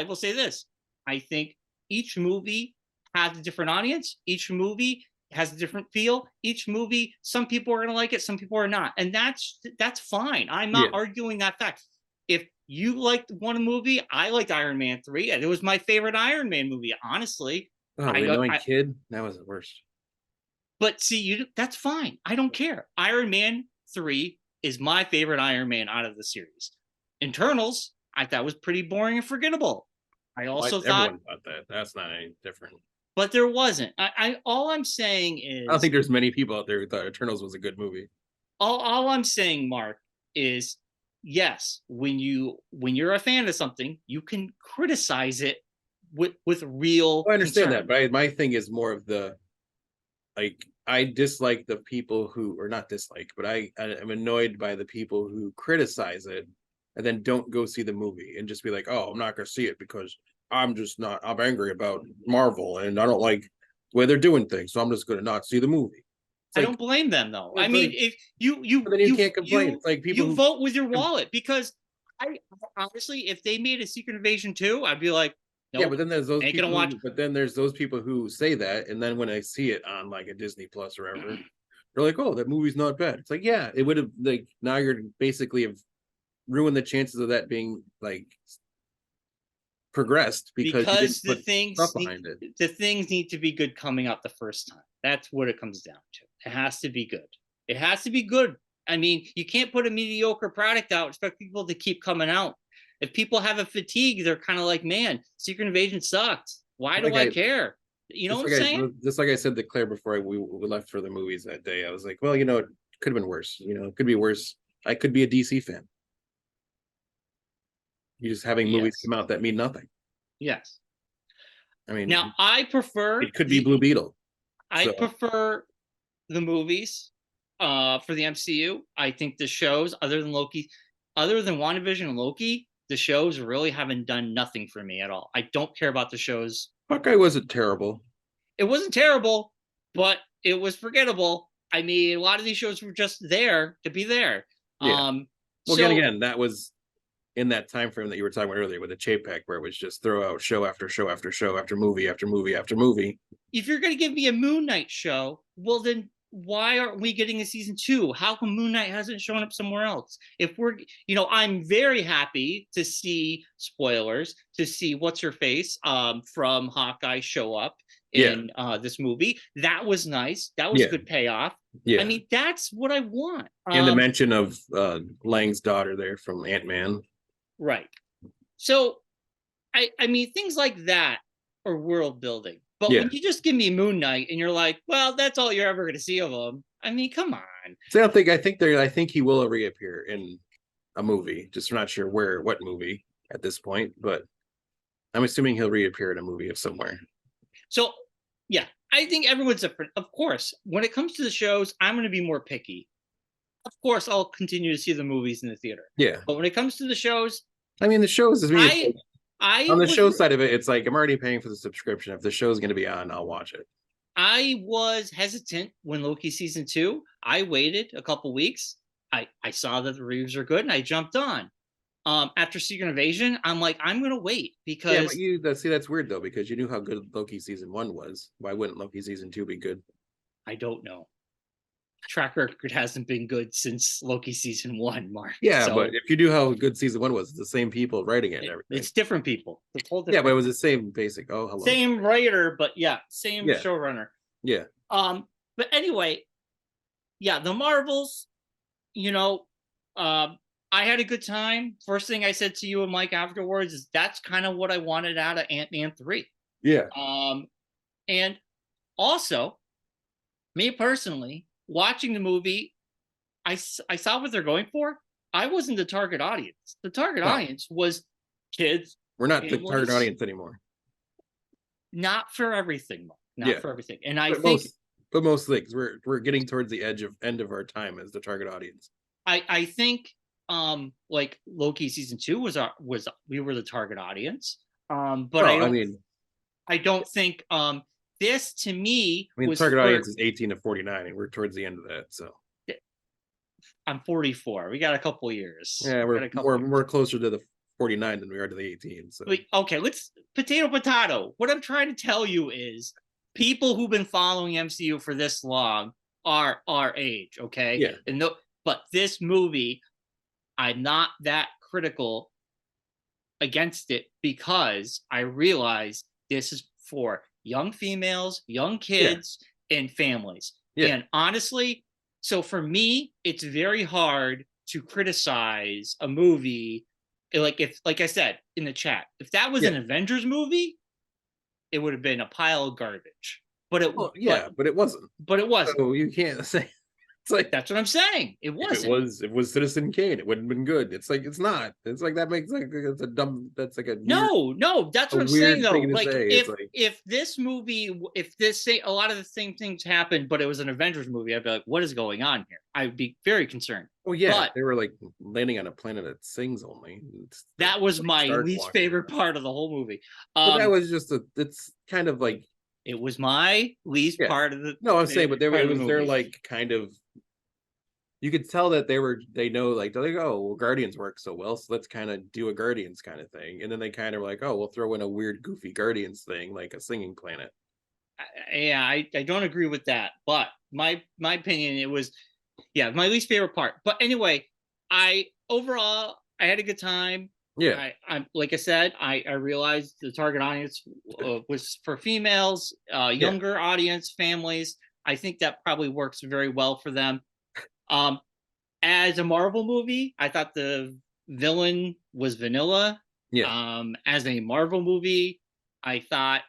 will say this. I think each movie has a different audience. Each movie has a different feel. Each movie, some people are going to like it, some people are not. And that's fine. I'm not arguing that fact. If you liked one movie, I liked Iron Man 3. It was my favorite Iron Man movie, honestly. Oh, the annoying kid? That was the worst. But see, that's fine. I don't care. Iron Man 3 is my favorite Iron Man out of the series. Internals, I thought was pretty boring and forgettable. I also everyone thought that. That's not any different. But there wasn't. All I'm saying is I don't think there's many people out there who thought Eternals was a good movie. All I'm saying, Mark, is yes, when you're a fan of something, you can criticize it with real. I understand that, but my thing is more of the like I dislike the people who, or not dislike, but I am annoyed by the people who criticize it and then don't go see the movie and just be like, oh, I'm not gonna see it because I'm angry about Marvel and I don't like the way they're doing things, so I'm just gonna not see the movie. I don't blame them though. I mean, if then you can't complain. It's like people you vote with your wallet, because I honestly, if they made a Secret Invasion 2, I'd be like, Nope. Yeah, but then there's those Ain't people. gonna watch. But then there's those people who say that, and then when I see it on like a Disney Plus or whatever, they're like, "Oh, that movie's not bad." It's like, yeah, it would have like now you're basically have ruined the chances of that being like progressed because you didn't Because put stuff behind it. the things need to be good coming out the first time. That's what it comes down to. It has to be good. It has to be good. I mean, you can't put a mediocre product out, expect people to keep coming out. If people have a fatigue, they're kind of like, man, Secret Invasion sucked. Why do I care? You know what I'm saying? Just like I said to Claire before we left for the movies that day, I was like, well, it could have been worse. It could be worse. I could be a DC fan. You just having movies come out that mean nothing. Yes. I mean, now I prefer it could be Blue Beetle. I prefer the movies for the MCU. I think the shows, other than WandaVision and Loki, the shows really haven't done nothing for me at all. I don't care about the shows. Hawkeye wasn't terrible. It wasn't terrible, but it was forgettable. I mean, a lot of these shows were just there to be there. Yeah. Well, again, that was in that time frame that you were talking about earlier with the Chapek, where it was just throw out show after show after show after movie after movie after movie. If you're going to give me a Moon Knight show, well, then why aren't we getting a season 2? How come Moon Knight hasn't shown up somewhere else? If we're, I'm very happy to see, spoilers, to see what's her face from Hawkeye show up in this movie. That was nice. That was a good payoff. Yeah. I mean, that's what I want. And the mention of Lang's daughter there from Ant-Man. Right. So, I mean, things like that are world building. But when you just give me Moon Knight and you're like, well, that's all you're ever going to see of him. I mean, come on. So I think he will reappear in a movie. Just not sure what movie at this point, but I'm assuming he'll reappear in a movie of somewhere. So, yeah, I think everyone's different. Of course, when it comes to the shows, I'm going to be more picky. Of course, I'll continue to see the movies in the theater. Yeah. But when it comes to the shows, I mean, the shows is me. On the show side of it, it's like I'm already paying for the subscription. If the show's going to be on, I'll watch it. I was hesitant when Loki season 2. I waited a couple weeks. I saw that the reviews are good, and I jumped on. After Secret Invasion, I'm like, I'm going to wait because that's weird though, because you knew how good Loki season 1 was. Why wouldn't Loki season 2 be good? I don't know. Track record hasn't been good since Loki season 1, Mark. Yeah, so, but if you knew how good season 1 was, it's the same people writing it and everything. It's different people. It's whole different. Yeah, but it was the same basic. Oh, hello. Same writer, but same showrunner. Yeah. But anyway, the Marvels, I had a good time. First thing I said to you and Mike afterwards is that's kind of what I wanted out of Ant-Man 3. Yeah. And also, me personally, watching the movie, I saw what they're going for. I wasn't the target audience. The target audience was kids. We're not the target audience anymore. Not for everything, Not for everything. And I think most things we're getting towards the end of our time as the target audience. I think like Loki season 2 was we were the target audience. But I don't think this to me was target audience is 18 to 49 and we're towards the end of that. So I'm 44. We got a couple years. Yeah, we're closer to the 49 than we are to the 18. So okay, let's potato. What I'm trying to tell you is people who've been following MCU for this long are our age, okay? Yeah. But this movie, I'm not that critical against it because I realize this is for young females, young kids, and families. Yeah. And honestly, so for me, it's very hard to criticize a movie. Like I said in the chat, if that was an Avengers movie, it would have been a pile of garbage. But it wasn't. But it wasn't. So you can't say. It's like that's what I'm saying. It wasn't. If it was Citizen Kane, it wouldn't have been good. It's like it's not. It's like that makes like it's a dumb. That's like a no. That's what I'm saying though. Like if this movie, a lot of the same things happened, but it was an Avengers movie, I'd be like, what is going on here? I'd be very concerned. Well, yeah, but they were like landing on a planet that sings only. That was my least favorite part of the whole movie. But that was just it's kind of like. It was my least part of the. No, I'm saying, but it was their like kind of. you could tell that they know, like, they're like, oh, well, Guardians work so well, so let's kind of do a Guardians kind of thing. And then they kind of like, oh, we'll throw in a weird, goofy Guardians thing, like a singing planet. I don't agree with that, but my opinion, it was my least favorite part. But anyway, I overall I had a good time. Yeah. I like I said, I realized the target audience was for females, younger audience, families. I think that probably works very well for them. As a Marvel movie, I thought the villain was vanilla. Yeah. As a Marvel movie, I thought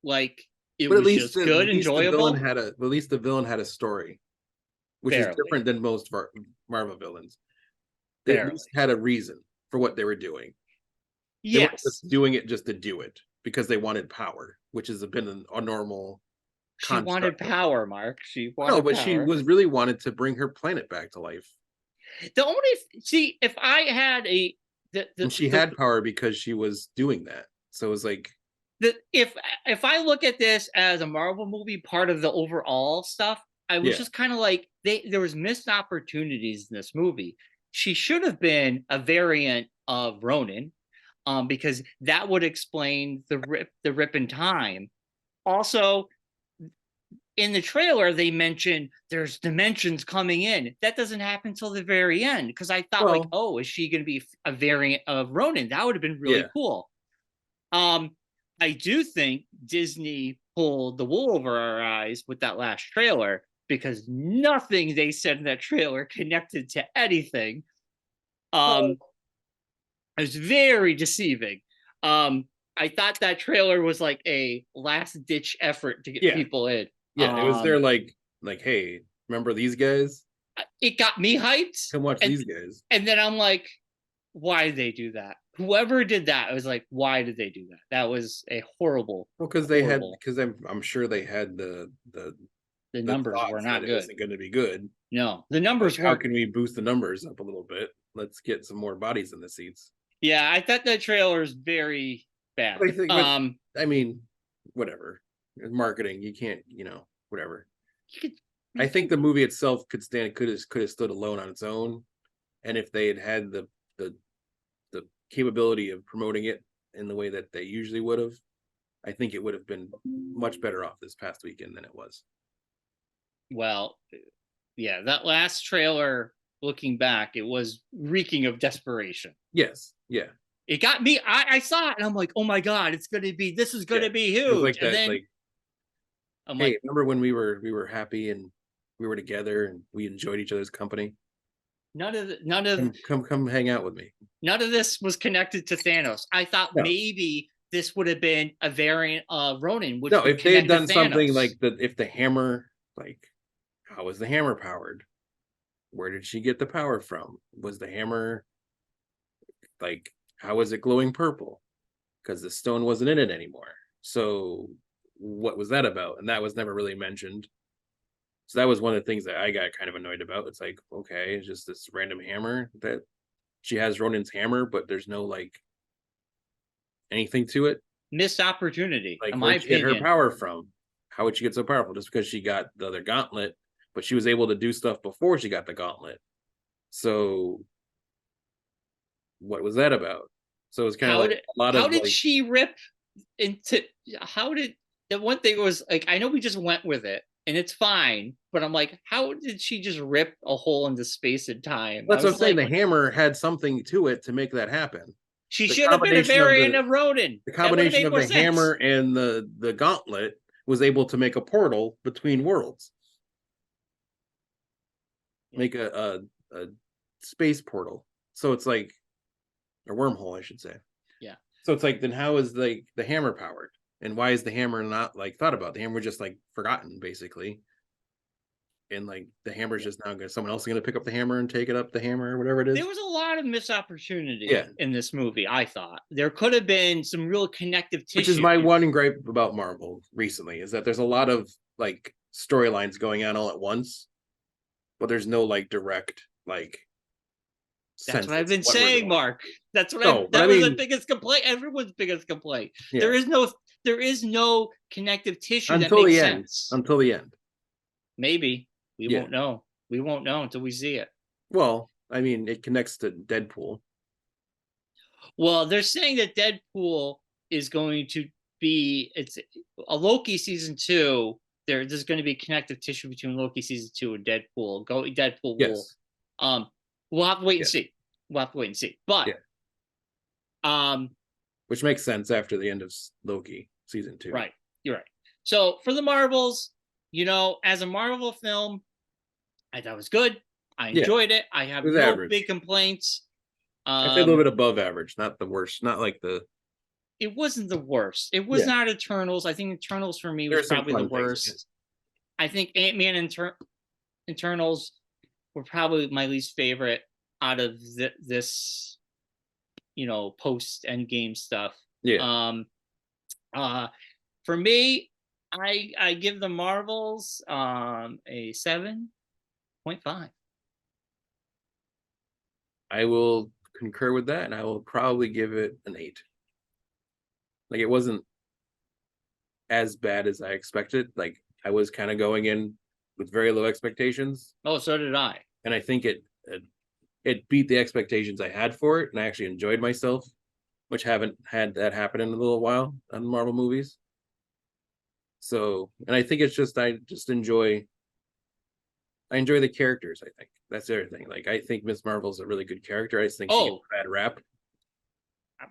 like it But was just good, enjoyable. at least the villain had a story, which is different than most Marvel villains. They at least had a reason for what they were doing. They weren't just doing it just to do it because they wanted power, which has been a normal. She wanted power, Mark. She wanted no, but power. she was really wanted to bring her planet back to life. The only if I had and she had power because she was doing that. So it was like if I look at this as a Marvel movie, part of the overall stuff, I was just kind of like there was missed opportunities in this movie. She should have been a variant of Ronin, because that would explain the rip in time. Also, in the trailer, they mentioned there's dimensions coming in. That doesn't happen until the very end, because I thought, like, oh, is she going to be a variant of Ronin? That would have been really cool. I do think Disney pulled the wool over our eyes with that last trailer, because nothing they said in that trailer connected to anything. It was very deceiving. I thought that trailer was like a last-ditch effort to get people in. Yeah, it was their like, hey, remember these guys? It got me hyped. Come watch these guys. And then I'm like, why did they do that? Whoever did that, I was like, why did they do that? That was a horrible. Well, because I'm sure they had the numbers were not good. It wasn't going to be good. No, the numbers weren't. How can we boost the numbers up a little bit? Let's get some more bodies in the seats. Yeah, I thought that trailer is very bad. I mean, whatever. Marketing, you can't, whatever. I think the movie itself could have stood alone on its own, and if they had the capability of promoting it in the way that they usually would have, I think it would have been much better off this past weekend than it was. Well, yeah, that last trailer, looking back, it was reeking of desperation. Yes, yeah. It got me. I saw it and I'm like, oh my god, this is gonna be huge. Like that, and then I'm hey, remember when we were happy and we were together and we enjoyed each other's company? None of come hang out with me. None of this was connected to Thanos. I thought maybe this would have been a variant of Ronin. Which if they had done something like if the hammer, like, how was the hammer powered? Where did she get the power from? Was the hammer like, how was it glowing purple? Because the stone wasn't in it anymore. So what was that about? And that was never really mentioned. So that was one of the things that I got kind of annoyed about. It's like, okay, it's just this random hammer that she has Ronin's hammer, but there's no like anything to it. Missed opportunity. Like, where'd she get her power from? How would she get so powerful? Just because she got the other gauntlet, but she was able to do stuff before she got the gauntlet. So what was that about? So it's kind of like a lot of. How did she rip into? How did the one thing was like? I know we just went with it, and it's fine. But I'm like, how did she just rip a hole into space and time? That's what I'm saying. The hammer had something to it to make that happen. She should have been a variant of Ronin. The combination of the hammer and the gauntlet was able to make a portal between worlds. Make a space portal. So it's like a wormhole, I should say. Yeah. So it's like, then how is the hammer powered? And why is the hammer not like thought about? The hammer just like forgotten, basically. And like the hammer's just now someone else is going to pick up the hammer and take it up the hammer or whatever it is. There was a lot of missed opportunity in this movie. I thought there could have been some real connective tissue. Which is my one gripe about Marvel recently, is that there's a lot of like storylines going on all at once, but there's no like direct like. That's what I've been saying, Mark. That's what that was the biggest complaint. Everyone's biggest complaint. Yeah. There is no connective tissue until that makes the end. Sense. Until the end. Maybe. We won't know. We won't know until we see it. Well, I mean, it connects to Deadpool. Well, they're saying that Deadpool is going to be it's a Loki season 2. There's going to be connective tissue between Loki season 2 and Deadpool. Deadpool will Yes. we'll have to wait and Yes. see. We'll have to wait and see. But Yeah. Which makes sense after the end of Loki season 2. Right. You're right. So for the Marvels, as a Marvel film, I thought it was good. I enjoyed it. I have no average. big complaints. I'd say a little bit above average, not the worst. Not like the. It wasn't the worst. It was not Eternals. I think Eternals for me was probably the worst. I think Ant-Man and Eternals were probably my least favorite out of this, post Endgame stuff. Yeah. For me, I give the Marvels a 7.5. I will concur with that, and I will probably give it an 8. Like, it wasn't as bad as I expected. Like, I was kind of going in with very low expectations. Oh, so did I. And I think it beat the expectations I had for it, and I actually enjoyed myself, which haven't had that happen in a little while on Marvel movies. So, and I think it's just I enjoy the characters. I think that's the other thing. Like, I think Miss Marvel's a really good character. I just think she gets a bad rap.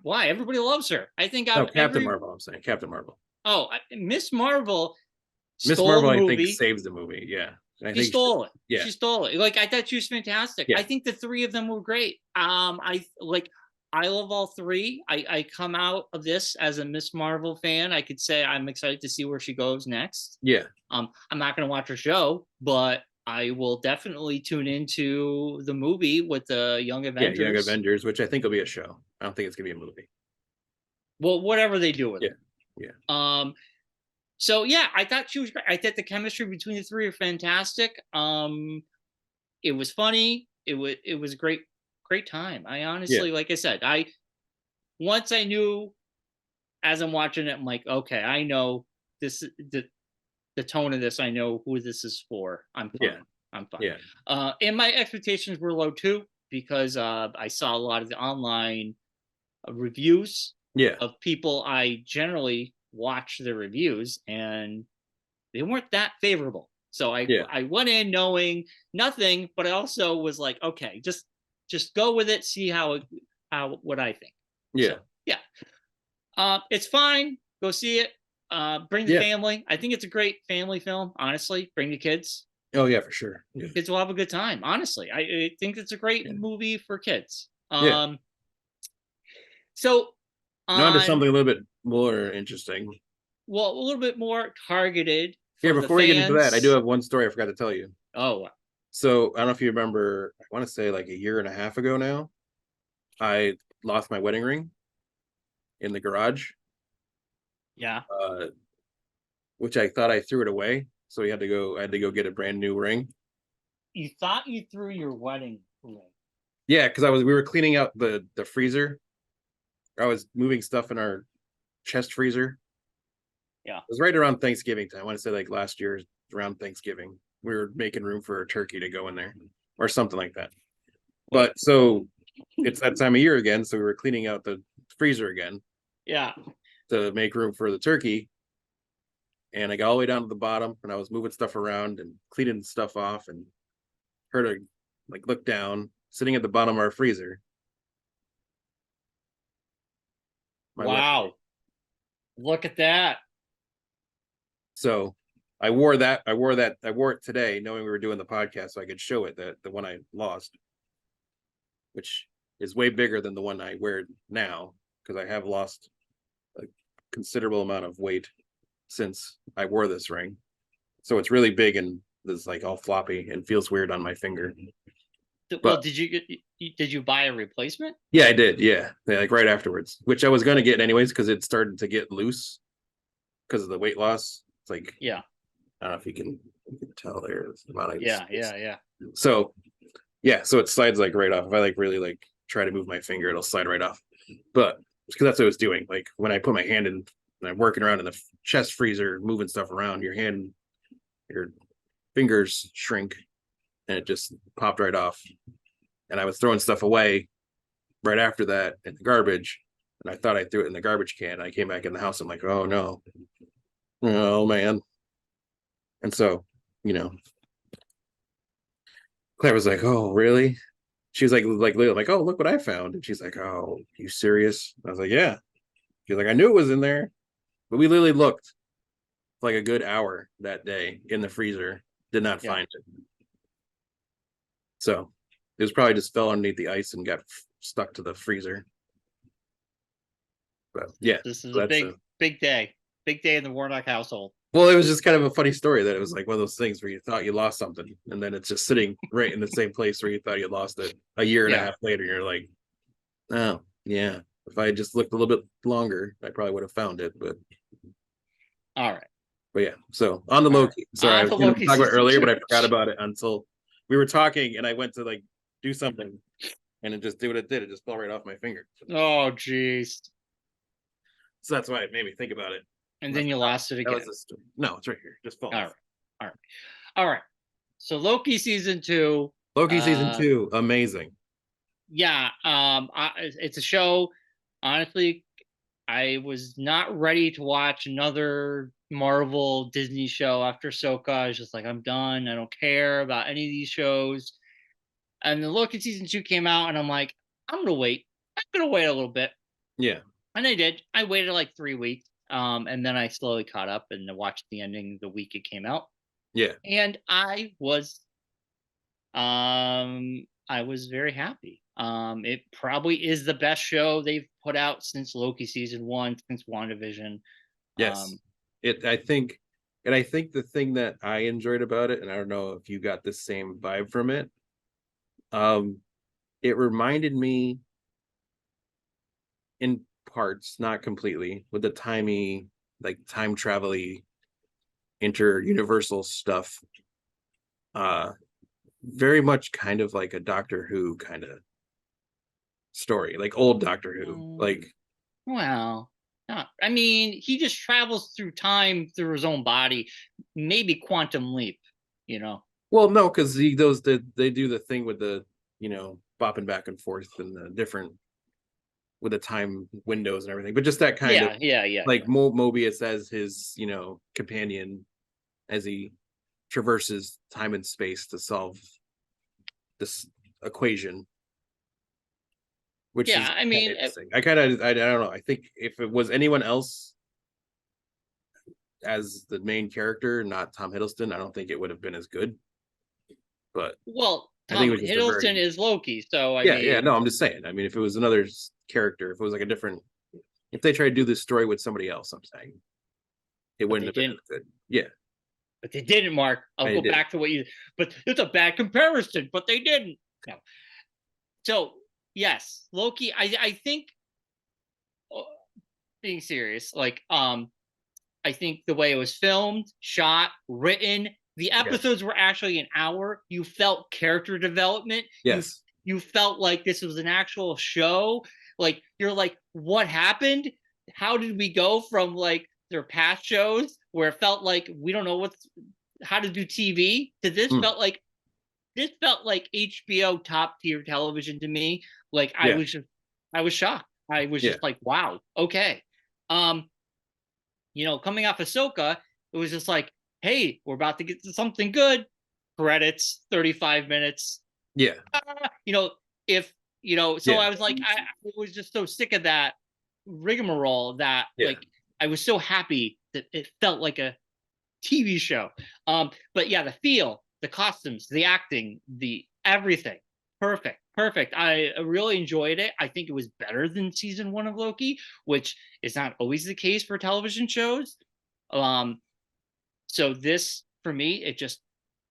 Why? Everybody loves her. I think Captain Marvel. I'm saying Captain Marvel. Oh, Miss Marvel. Miss Marvel, I think, saves the movie. Yeah, she stole it. Yeah, she stole it. Like, I thought she was fantastic. Yeah. I think the 3 of them were great. I love all 3. I come out of this as a Miss Marvel fan. I could say I'm excited to see where she goes next. Yeah. I'm not going to watch her show, but I will definitely tune into the movie with the Young Avengers. Yeah, Young Avengers, which I think will be a show. I don't think it's going to be a movie. Well, whatever they do with it. Yeah. So yeah, I thought she was great. I thought the chemistry between the 3 are fantastic. It was funny. It was a great time. I honestly, like I said, once I knew as I'm watching it, I'm like, okay, I know this the tone of this. I know who this is for. I'm fine. Yeah. I'm fine. Yeah. And my expectations were low too, because I saw a lot of the online reviews of people I generally watch the reviews, and they weren't that favorable. So I went in knowing nothing, but I also was like, okay, just go with it, see what I think. Yeah. So, it's fine. Go see it. Bring the family. I think it's a great family film, honestly. Bring the kids. Oh yeah, for sure. Yeah. Kids will have a good time. Honestly, I think it's a great movie for kids. So on to something a little bit more interesting. Well, a little bit more targeted. Before we get into that, I do have one story I forgot to tell you. Oh. So I don't know if you remember, I want to say like a year and a half ago now, I lost my wedding ring in the garage. Yeah. Which I thought I threw it away. So I had to go get a brand new ring. You thought you threw your wedding ring? Yeah, because we were cleaning out the freezer. I was moving stuff in our chest freezer. Yeah. It was right around Thanksgiving time. I want to say like last year around Thanksgiving. We were making room for a turkey to go in there or something like that. But so it's that time of year again. So we were cleaning out the freezer again. Yeah. To make room for the turkey. And I got all the way down to the bottom, and I was moving stuff around and cleaning stuff off, and heard her like look down, sitting at the bottom of our freezer. Wow. Look at that. So I wore it today, knowing we were doing the podcast, so I could show it, the one I lost, which is way bigger than the one I wear now, because I have lost a considerable amount of weight since I wore this ring. So it's really big and it's like all floppy and feels weird on my finger. Well, did you buy a replacement? Yeah, I did. Yeah, like right afterwards, which I was going to get anyways, because it started to get loose because of the weight loss. It's like, yeah, I don't know if you can tell there. Yeah. So so it slides like right off. If I like really like try to move my finger, it'll slide right off. But because that's what I was doing. Like when I put my hand in and I'm working around in the chest freezer, moving stuff around, your fingers shrink and it just popped right off. And I was throwing stuff away right after that in the garbage, and I thought I threw it in the garbage can. I came back in the house. I'm like, oh no, oh man. And so, you know, Claire was like, oh really? She was like, oh, look what I found. And she's like, oh, you serious? I was like, yeah. She's like, I knew it was in there, but we literally looked like a good hour that day in the freezer, did not find it. So it was probably just fell underneath the ice and got stuck to the freezer. But yeah, this is so a big day in the Warnock household. Well, it was just kind of a funny story that it was like one of those things where you thought you lost something, and then it's just sitting right in the same place where you thought you lost it a year and a half later. You're like, oh yeah, if I had just looked a little bit longer, I probably would have found it. But all right. But yeah, so on the Loki. Sorry, I was going to talk about earlier, but I forgot about it until we were talking, and I went to like do something, and it just did what it did. It just fell right off my finger. Oh, jeez. So that's why it made me think about it. And then you lost it again. No, it's right here. Just fall off. All right. So Loki season 2. Loki season 2, amazing. Yeah, it's a show. Honestly, I was not ready to watch another Marvel Disney show after Ahsoka. I was just like, I'm done. I don't care about any of these shows. And the Loki season 2 came out, and I'm like, I'm gonna wait a little bit. Yeah. And I did. I waited like 3 weeks. And then I slowly caught up and watched the ending the week it came out. Yeah. And I was very happy. It probably is the best show they've put out since Loki season 1, since WandaVision. Yes. I think the thing that I enjoyed about it, and I don't know if you got the same vibe from it, it reminded me in parts, not completely, with the timey, like time travel-y inter-universal stuff, very much kind of like a Doctor Who kind of story, like old Doctor Who. Like, well, I mean, he just travels through time through his own body, maybe quantum leap, you know. Well, no, because they do the thing with the, you know, bopping back and forth and the different with the time windows and everything, but just that kind of like Mobius as his, you know, companion as he traverses time and space to solve this equation. Which is I mean, I don't know. I think if it was anyone else as the main character, not Tom Hiddleston, I don't think it would have been as good. But well, Tom Hiddleston is Loki, so I mean, no, I'm just saying. I mean, if it was another character, if it was like a different, if they tried to do this story with somebody else, I'm saying it wouldn't have been good. Yeah, but they didn't, Mark. I'll go back to what you. But it's a bad comparison. But they didn't. No. So yes, Loki. I think, being serious, like I think the way it was filmed, shot, written, the episodes were actually an hour. You felt character development. Yes. You felt like this was an actual show. Like, you're like, what happened? How did we go from like their past shows where it felt like we don't know how to do TV to this felt like HBO top tier television to me. Like, I was shocked. I was just like, wow, okay. You know, coming off Ahsoka, it was just like, hey, we're about to get to something good. Credits, 35 minutes. Yeah. You know, so I was like, I was just so sick of that rigmarole that like I was so happy that it felt like a TV show. But yeah, the feel, the costumes, the acting, the everything, perfect. I really enjoyed it. I think it was better than season 1 of Loki, which is not always the case for television shows. So this, for me, it just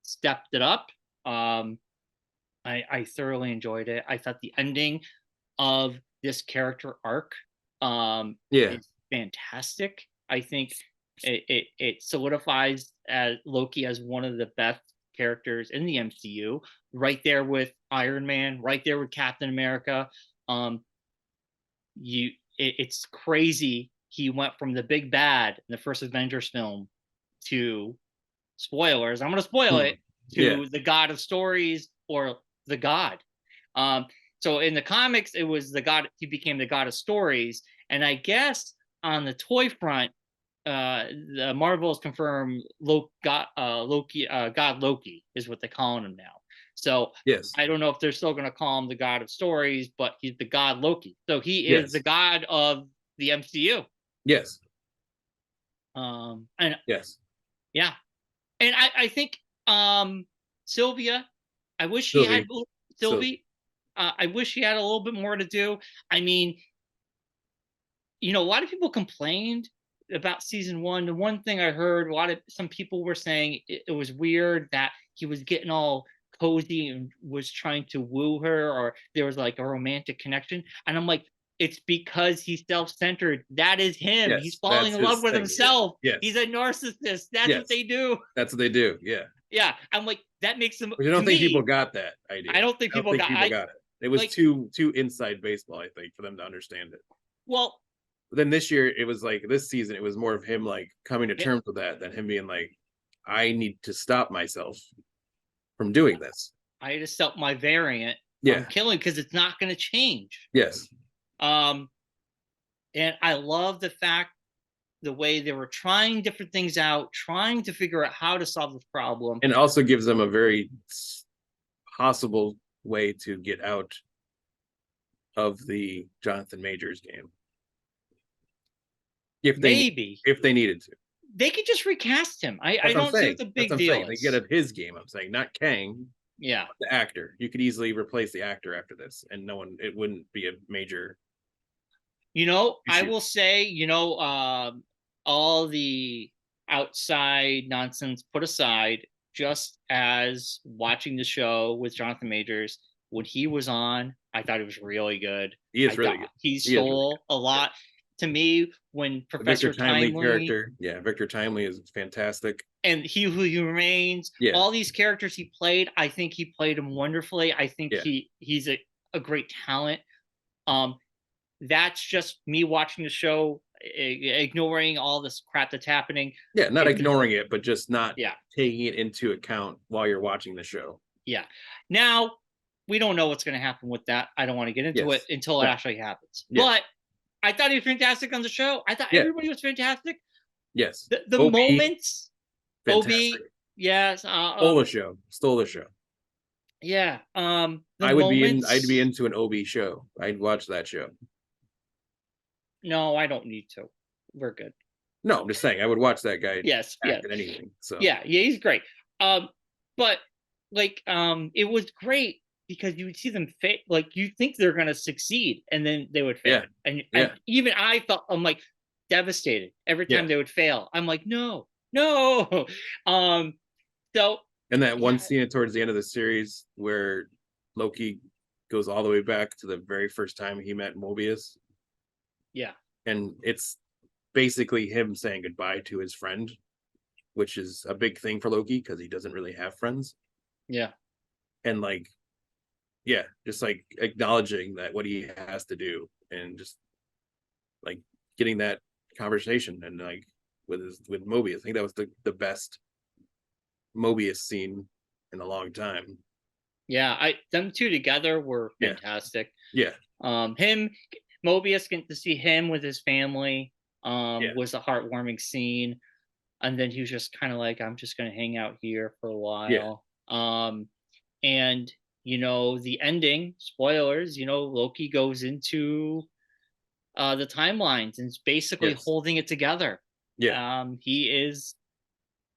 stepped it up. I thoroughly enjoyed it. I thought the ending of this character arc is fantastic. I think it solidifies Loki as one of the best characters in the MCU, right there with Iron Man, right there with Captain America. It's crazy. He went from the big bad in the first Avengers film to, spoilers, I'm going to spoil it, to the god of stories or the god. So in the comics, it was the god. He became the god of stories, and I guess on the toy front, the Marvels confirmed God Loki is what they're calling him now. So Yes. I don't know if they're still going to call him the god of stories, but he's the god Loki. So he is Yes. the god of the MCU. Yes. And Yes. yeah, and I think Sylvia, I wish she had Sylvie. Sylvie. I wish she had a little bit more to do. I mean, a lot of people complained about season one. The one thing I heard, some people were saying it was weird that he was getting all cozy and was trying to woo her, or there was like a romantic connection. And I'm like, it's because he's self-centered. That is him. Yes, He's falling that's in love his with thing. himself. Yes. He's a narcissist. That's Yes. what they do. That's what they do. Yeah. Yeah. I'm like, that makes them. But you don't think people got that idea? I don't think people got it. It was like, too inside baseball, I think, for them to understand it. well, But then this year, it was like this season, it was more of him like coming to terms with that than him being like, I need to stop myself from doing this. I had to stop my variant from killing because it's not going to change. Yes. And I love the way they were trying different things out, trying to figure out how to solve this problem. And it also gives them a very possible way to get out of the Jonathan Majors game. If they needed to. They could just recast him. I don't see what the big deal is. They get at his game, I'm saying, not Kang. Yeah. The actor. You could easily replace the actor after this, and it wouldn't be a major issue. I will say, all the outside nonsense put aside, just as watching the show with Jonathan Majors, when he was on, I thought it was really good. He is really good. He stole a lot. To me, when Professor Timely character, Victor Timely is fantastic. And He Who Remains, all these characters he played, I think he played them wonderfully. I think he's a great talent. That's just me watching the show, ignoring all this crap that's happening. Yeah, not ignoring it, but just not taking it into account while you're watching the show. Yeah. Now, we don't know what's going to happen with that. I don't want to get into it until it actually happens. Yes. But I thought he was fantastic on the show. I thought everybody was fantastic. Yes. The moments. Fantastic. Obi, yes. Stole the show. Yeah. I'd be into an Obi show. I'd watch that show. No, I don't need to. We're good. No, I'm just saying I would watch that guy. Yes. In anything. So he's great. But it was great because you would see them fail. Like, you think they're going to succeed, and then they would fail. And even I felt, I'm like, devastated every time they would fail. I'm like, no. So and that one scene towards the end of the series where Loki goes all the way back to the very first time he met Mobius. Yeah. And it's basically him saying goodbye to his friend, which is a big thing for Loki because he doesn't really have friends. Yeah. And just like acknowledging that what he has to do, and just like getting that conversation and like with Mobius. I think that was the best Mobius scene in a long time. Yeah, them two together were fantastic. Yeah. Mobius, getting to see him with his family was a heartwarming scene. And then he was just kind of like, I'm just going to hang out here for a while. And, the ending, spoilers, Loki goes into the timelines and is basically holding it together. Yeah. He is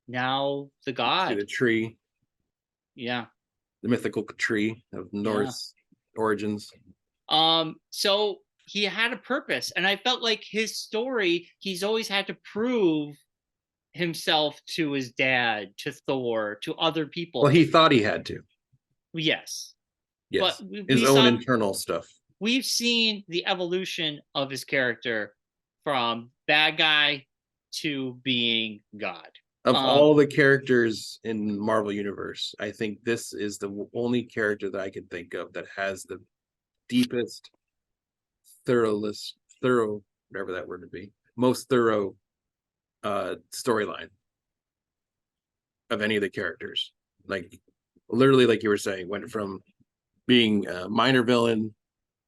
now the god. The tree. Yeah. The mythical tree of Norse origins. So he had a purpose, and I felt like his story, he's always had to prove himself to his dad, to Thor, to other people. Well, he thought he had to. Yes. But his own internal stuff. We've seen the evolution of his character from bad guy to being God. Of all the characters in Marvel Universe, I think this is the only character that I can think of that has the deepest, thorough, whatever that word would be, most thorough storyline of any of the characters. like literally, like you were saying, went from being a minor villain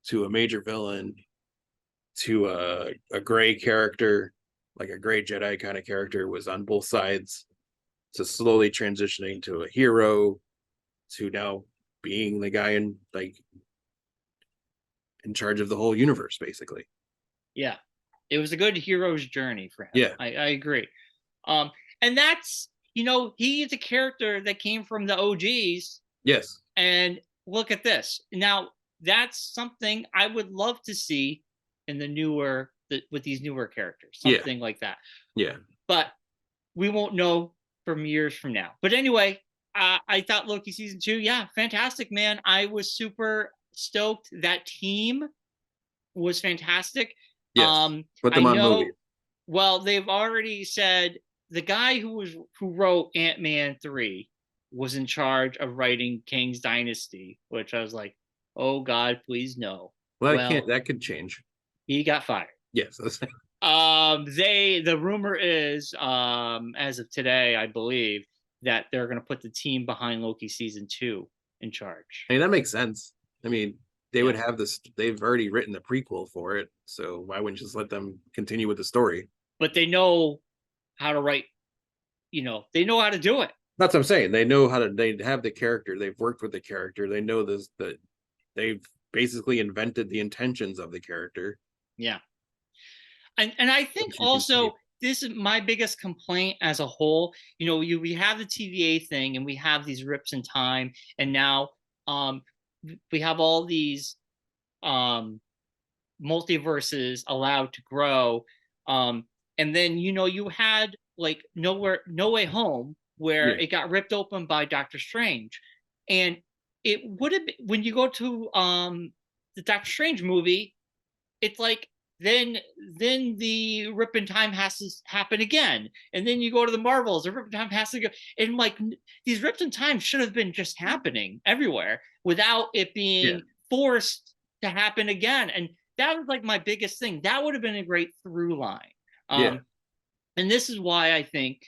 to a major villain to a gray character, like a gray Jedi kind of character, was on both sides, to slowly transitioning to a hero, to now being the guy in like in charge of the whole universe, basically. Yeah, it was a good hero's journey for him. Yeah. I agree. And that's, he's a character that came from the OGs, Yes. and look at this. Now, that's something I would love to see in with these newer characters, Yeah. something like that. Yeah. But we won't know from years from now. But anyway, I thought Loki season 2, yeah, fantastic, man. I was super stoked. That team was fantastic. Yes. Put I them on know. movies. Well, they've already said the guy who wrote Ant-Man 3 was in charge of writing King's Dynasty, which I was like, oh God, please no. Well, Well, that could change. he got fired. Yes. The rumor is, as of today, I believe, that they're going to put the team behind Loki season 2 in charge. I mean, that makes sense. I mean, they would Yeah. have this. They've already written the prequel for it, so why wouldn't you just let them continue with the story? But they know how to write. They know how to do it. That's what I'm saying. They know how to. They have the character. They've worked with the character. They know this. That they've basically invented the intentions of the character. Yeah. And I think also this is my biggest complaint as a whole. We have the TVA thing, and we have these rips in time, and now we have all these multiverses allowed to grow. And then you had like No Way Home, where it got ripped open by Doctor Strange, and it would have been, when you go to the Doctor Strange movie, it's like then the rip in time has to happen again, and then you go to the Marvels, the rip in time has to go, and like these rips in time should have been just happening everywhere without it being forced to happen again. And that was like my biggest thing. That would have been a great through line. And this is why I think,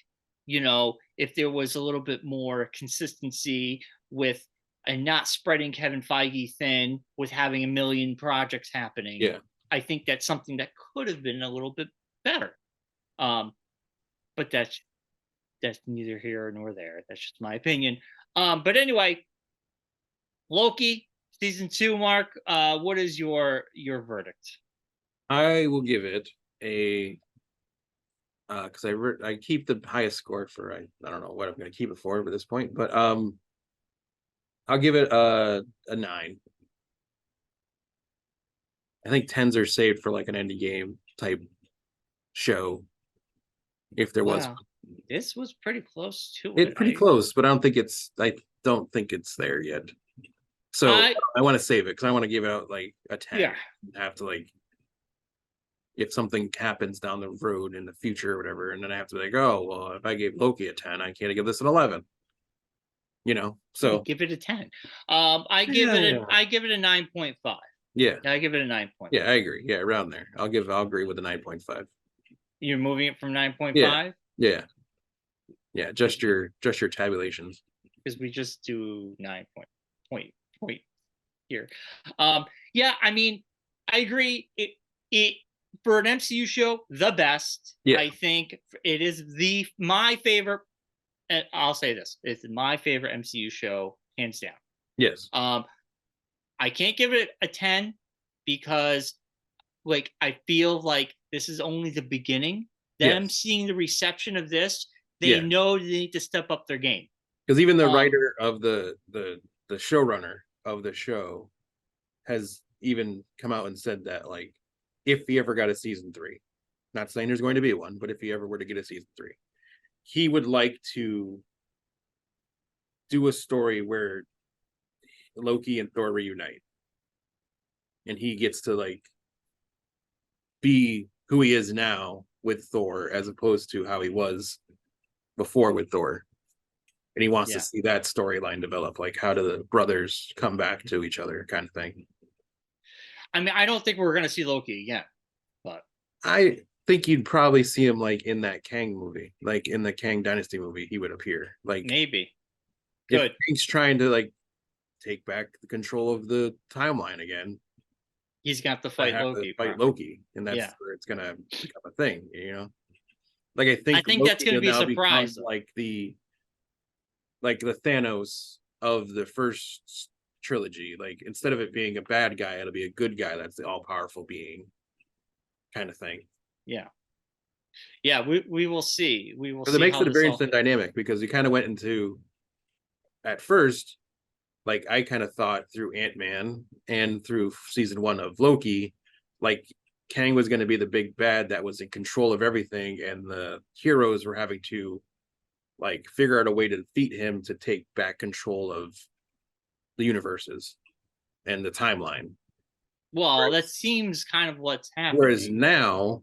if there was a little bit more consistency with, and not spreading Kevin Feige thin with having a million projects happening, I think that's something that could have been a little bit better. But that's neither here nor there. That's just my opinion. But anyway, Loki season 2, Mark. What is your verdict? I will give it a because I keep the highest score for I don't know what I'm going to keep it for at this point, but I'll give it a 9. I think 10s are saved for like an ending game type show, if there was. This was pretty close to it. It's pretty close, but I don't think it's there yet. So I want to save it because I want to give it out like a 10. Yeah. Have to like, if something happens down the road in the future or whatever, and then I have to be like, oh well, if I gave Loki a 10, I can't give this an 11. So give it a 10. I give it a 9.5. Yeah, I give it a 9. Yeah, I agree. Yeah, around there. I'll agree with the 9.5. You're moving it from 9.5? Yeah. Just your tabulations. Because we just do 9 point here. Yeah, I mean, I agree. It for an MCU show, the best. Yeah. I think it is my favorite. And I'll say this: it's my favorite MCU show, hands down. Yes. I can't give it a 10 because, like, I feel like this is only the beginning. Them seeing the reception of this, they know they need to step up their game. Because even the writer of the showrunner of the show has even come out and said that, like, if he ever got a season 3, not saying there's going to be one, but if he ever were to get a season 3, he would like to do a story where Loki and Thor reunite, and he gets to like be who he is now with Thor as opposed to how he was before with Thor. And he wants to see that storyline develop, like how do the brothers come back to each other, kind of thing. I mean, I don't think we're going to see Loki again, but I think you'd probably see him like in that Kang movie, like in the Kang Dynasty movie, he would appear. Like maybe. Good. If Hank's trying to like take back the control of the timeline again, He's got to I fight have Loki. to fight probably. Loki, and that's Yeah. where it's gonna become a thing. You know, like I think that's Loki going to be a will now surprise. become like the Thanos of the first trilogy. Like instead of it being a bad guy, it'll be a good guy that's the all powerful being, kind of thing. Yeah. Yeah, we will see. We will see. Because it makes how it a this very all- interesting dynamic because you kind of went into at first, like I kind of thought through Ant-Man and through season 1 of Loki, like Kang was going to be the big bad that was in control of everything, and the heroes were having to like figure out a way to defeat him to take back control of the universes and the timeline. Well, that seems kind of what's happening. Whereas now,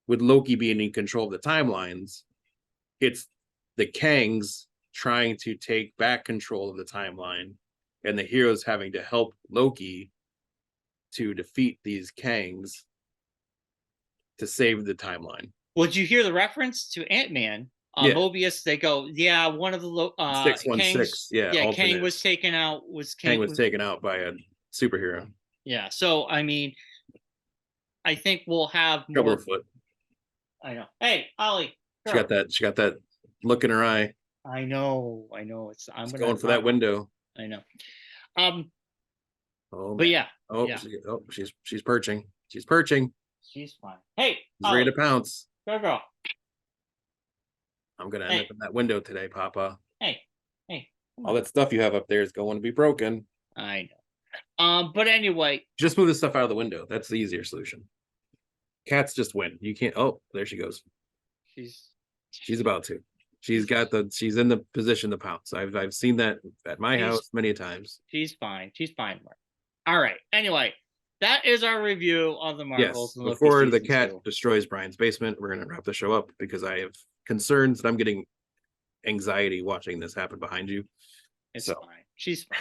with Loki being in control of the timelines, it's the Kangs trying to take back control of the timeline, and the heroes having to help Loki to defeat these Kangs to save the timeline. Would you hear the reference to Ant-Man? Yeah. Mobius, they go, yeah, one of the 616, Kang was taken out. Kang was taken out by a superhero. Yeah, so I mean, I think we'll have more. Foot. I know. Hey, Ollie. She got that look in her eye. I know. I'm going for that window. I know. Oh, but yeah. Oh, yeah. She's perching. She's perching. She's fine. Hey, she's ready to pounce. Go, girl. I'm gonna end up in that window today, Papa. Hey. All that stuff you have up there is going to be broken. I know. But anyway, just move the stuff out of the window. That's the easier solution. Cats just win. You can't. Oh, there she goes. She's about to. She's in the position to pounce. I've seen that at my house many times. She's fine. Mark. All right. Anyway, that is our review of the Marvels. Yes. Before the cat destroys Brian's basement, we're gonna wrap the show up because I have concerns that I'm getting anxiety watching this happen behind you. It's fine. She's fine.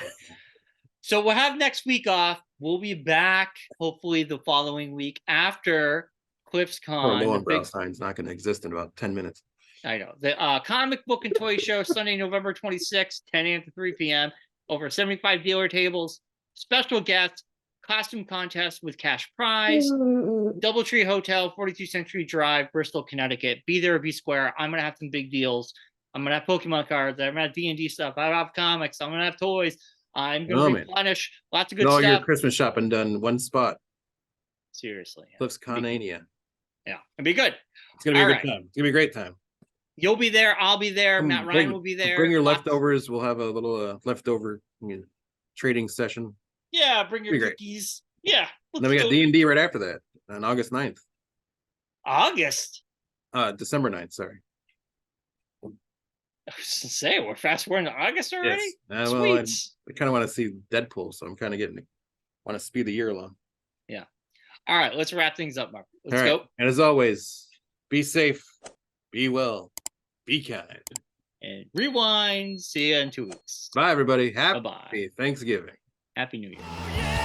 So we'll have next week off. We'll be back hopefully the following week after CliffsCon. Low brow sign's not going to exist in about 10 minutes. I know. The comic book and toy show Sunday, November 26th, 10 a.m. to 3 p.m. Over 75 dealer tables, special guests, costume contest with cash prize, Doubletree Hotel, 42 Century Drive, Bristol, Connecticut. Be there or be square. I'm going to have some big deals. I'm going to have Pokemon cards. I'm going to have D&D stuff. I have comics. I'm going to have toys. I'm going to replenish lots of good stuff. All your Christmas shopping done in one spot. Seriously. CliffsConania. Yeah, it'll be good. It's going to be a good time. It's going to be a great time. You'll be there. I'll be there. Matt Ryan will be there. Bring your leftovers. We'll have a little leftover trading session. Yeah, bring your cookies. Yeah. Then we got D&D right after that on August 9th. December 9th, sorry. I was to say, we're into August already? Yes. Well, I kind of want to see Deadpool, so I'm kind of want to speed the year along. Yeah. All right, let's wrap things up, Mark. Let's go. And as always, be safe, be well, be kind. And rewind. See you in 2 weeks. Bye, everybody. Happy Thanksgiving. Happy New Year.